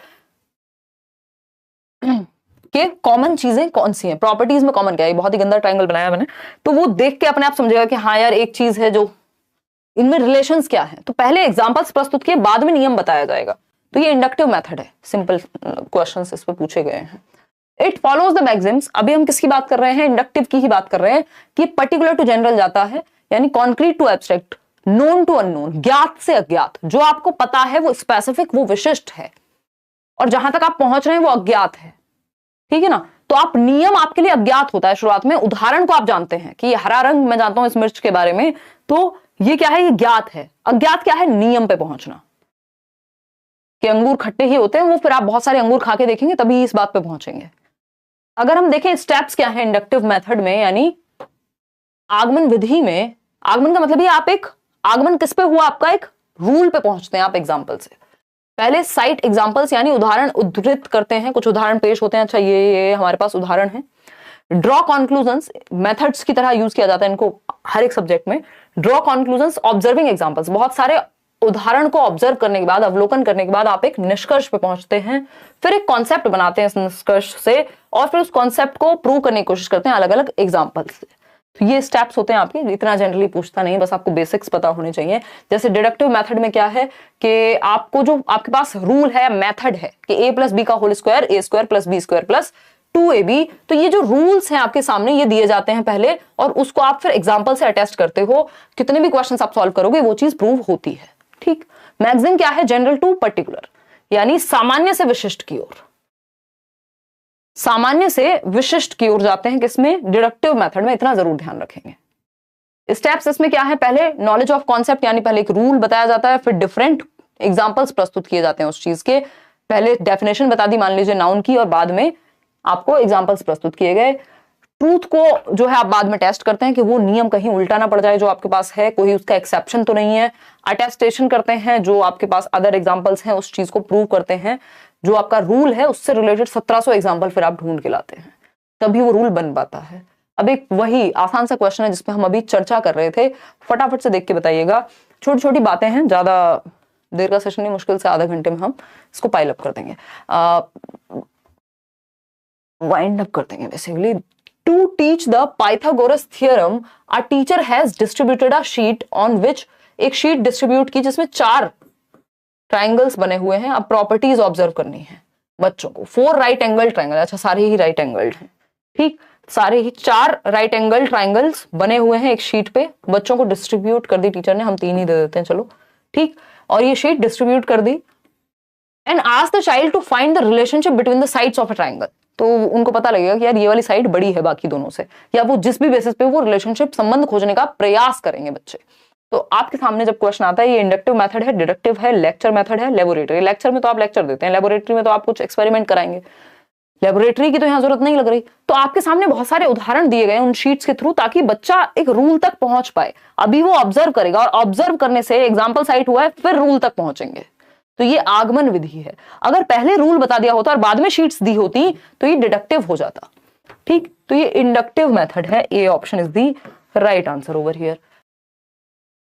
S1: कि कॉमन चीजें कौन सी हैं, प्रॉपर्टीज में कॉमन क्या है। बहुत ही गंदा ट्रायंगल बनाया मैंने, तो वो देख के अपने आप समझेगा कि हाँ यार एक चीज है जो इनमें रिलेशंस क्या है। तो पहले एग्जांपल्स प्रस्तुत किए, बाद में नियम बताया जाएगा। तो ये इंडक्टिव मेथड है, सिंपल क्वेश्चंस इस पे पूछे गए हैं। इट फॉलोज द मैक्सिम्स, अभी हम किसकी बात कर रहे हैं, इंडक्टिव की ही बात कर रहे हैं, कि पर्टिकुलर टू जनरल जाता है, यानी concrete to abstract, known to unknown, ज्ञात से अज्ञात। जो आपको पता है वो स्पेसिफिक, वो विशिष्ट है, और जहां तक आप पहुंच रहे हैं वो अज्ञात है, ठीक है ना। तो आप नियम आपके लिए अज्ञात होता है शुरुआत में, उदाहरण को आप जानते हैं कि ये हरा रंग मैं जानता हूं इस मिर्च के बारे में, तो ये क्या है, ये ज्ञात है। अज्ञात क्या है, नियम पे पहुंचना, कि अंगूर खट्टे ही होते हैं, वो फिर आप बहुत सारे अंगूर खा के देखेंगे तभी इस बात पे पहुंचेंगे। अगर हम देखें स्टेप्स क्या है इंडक्टिव मेथड में, यानी आगमन विधि में, आगमन का मतलब ये आप एक आगमन किस पे हुआ, आपका एक रूल पे पहुंचते हैं आप एग्जाम्पल से। पहले साइट एग्जाम्पल्स यानी उदाहरण उद्धृत करते हैं, कुछ उदाहरण पेश होते हैं, अच्छा ये हमारे पास उदाहरण है। ड्रॉ कॉन्क्लूजन्स मेथड्स की तरह यूज किया जाता है इनको हर एक सब्जेक्ट में। ड्रॉ कॉन्क्लूजन्स ऑब्जर्विंग एग्जाम्पल्स, बहुत सारे उदाहरण को ऑब्जर्व करने के बाद, अवलोकन करने के बाद आप एक निष्कर्ष पे पहुंचते हैं, फिर एक कॉन्सेप्ट बनाते हैं इस निष्कर्ष से, और फिर उस कॉन्सेप्ट को प्रूव करने की कोशिश करते हैं अलग अलग एग्जाम्पल से। तो ये स्टेप्स होते हैं आपके, इतना जनरली पूछता नहीं, बस आपको बेसिक्स पता होने चाहिए। जैसे डिडक्टिव मेथड में क्या है कि आपको जो आपके पास रूल है, मेथड है कि a प्लस बी का whole square, a square plus B square plus 2ab, तो ये जो रूल्स हैं आपके सामने ये दिए जाते हैं पहले, और उसको आप फिर एग्जाम्पल से अटेस्ट करते हो। कितने भी क्वेश्चन आप सॉल्व करोगे वो चीज प्रूव होती है, ठीक। मैक्सिम क्या है, जनरल टू पर्टिकुलर, यानी सामान्य से विशिष्ट की ओर, सामान्य से विशिष्ट की ओर जाते हैं किसमें, डिडक्टिव मेथड में। इतना जरूर ध्यान रखेंगे। स्टेप्स इसमें क्या है, पहले नॉलेज ऑफ कॉन्सेप्ट, यानी पहले एक रूल बताया जाता है, फिर डिफरेंट एग्जाम्पल्स प्रस्तुत किए जाते हैं उस चीज के। पहले डेफिनेशन बता दी मान लीजिए नाउन की, और बाद में आपको एग्जाम्पल्स प्रस्तुत किए गए। ट्रूथ को जो है आप बाद में टेस्ट करते हैं कि वो नियम कहीं उल्टा ना पड़ जाए जो आपके पास है, कोई उसका एक्सेप्शन तो नहीं है। अटेस्टेशन करते हैं, जो आपके पास अदर एग्जाम्पल्स हैं उस चीज को प्रूव करते हैं। जो आपका रूल है उससे रिलेटेड 1700 एग्जाम्पल फिर आप ढूंढ के लाते हैं, तभी वो रूल बन पाता है। अब एक वही आसान सा क्वेश्चन है जिसपे हम अभी चर्चा कर रहे थे, फटाफट से देख के बताइएगा। छोटी छोटी बातें हैं, ज्यादा देर का सेशन नहीं, मुश्किल से आधा घंटे में हम इसको पाइल अप कर देंगे, वाइंड अप कर देंगे basically. To teach the Pythagoras theorem a teacher has distributed a sheet on which, एक शीट डिस्ट्रीब्यूट की जिसमें 4 ट्राइंगल्स बने हुए हैं। अब प्रॉपर्टीज ऑब्जर्व करनी है बच्चों को। 4 राइट एंगल ट्राइंगल, अच्छा सारे ही राइट एंगल्ड हैं, ठीक, सारे ही 4 राइट एंगल ट्राइंगल्स बने हुए हैं एक शीट पे। बच्चों को डिस्ट्रीब्यूट कर दी टीचर ने, हम 3 ही दे देते हैं चलो, ठीक। और ये शीट डिस्ट्रीब्यूट कर दी and ask the child to find the relationship between the sides of a triangle. तो उनको पता लगेगा कि यार ये वाली साइड बड़ी है बाकी दोनों से, या वो जिस भी बेसिस पे वो रिलेशनशिप संबंध खोजने का प्रयास करेंगे बच्चे। तो आपके सामने जब क्वेश्चन आता है, ये इंडक्टिव मेथड है, डिडक्टिव है, लेक्चर मेथड है, लेबोरेटरी। लेक्चर में तो आप लेक्चर देते हैं, लेबोरेटरी में तो आप कुछ एक्सपेरिमेंट कराएंगे। लेबोरेटरी की तो यहाँ जरूरत नहीं लग रही। तो आपके सामने बहुत सारे उदाहरण दिए गए उन शीट्स के थ्रू, ताकि बच्चा एक रूल तक पहुंच पाए। अभी वो ऑब्जर्व करेगा, और ऑब्जर्व करने से एग्जाम्पल साइट हुआ है, फिर रूल तक पहुंचेंगे। तो ये आगमन विधि है। अगर पहले रूल बता दिया होता और बाद में शीट्स दी होती तो ये डिडक्टिव हो जाता, ठीक। तो ये इंडक्टिव मेथड है। A option is the right answer over here.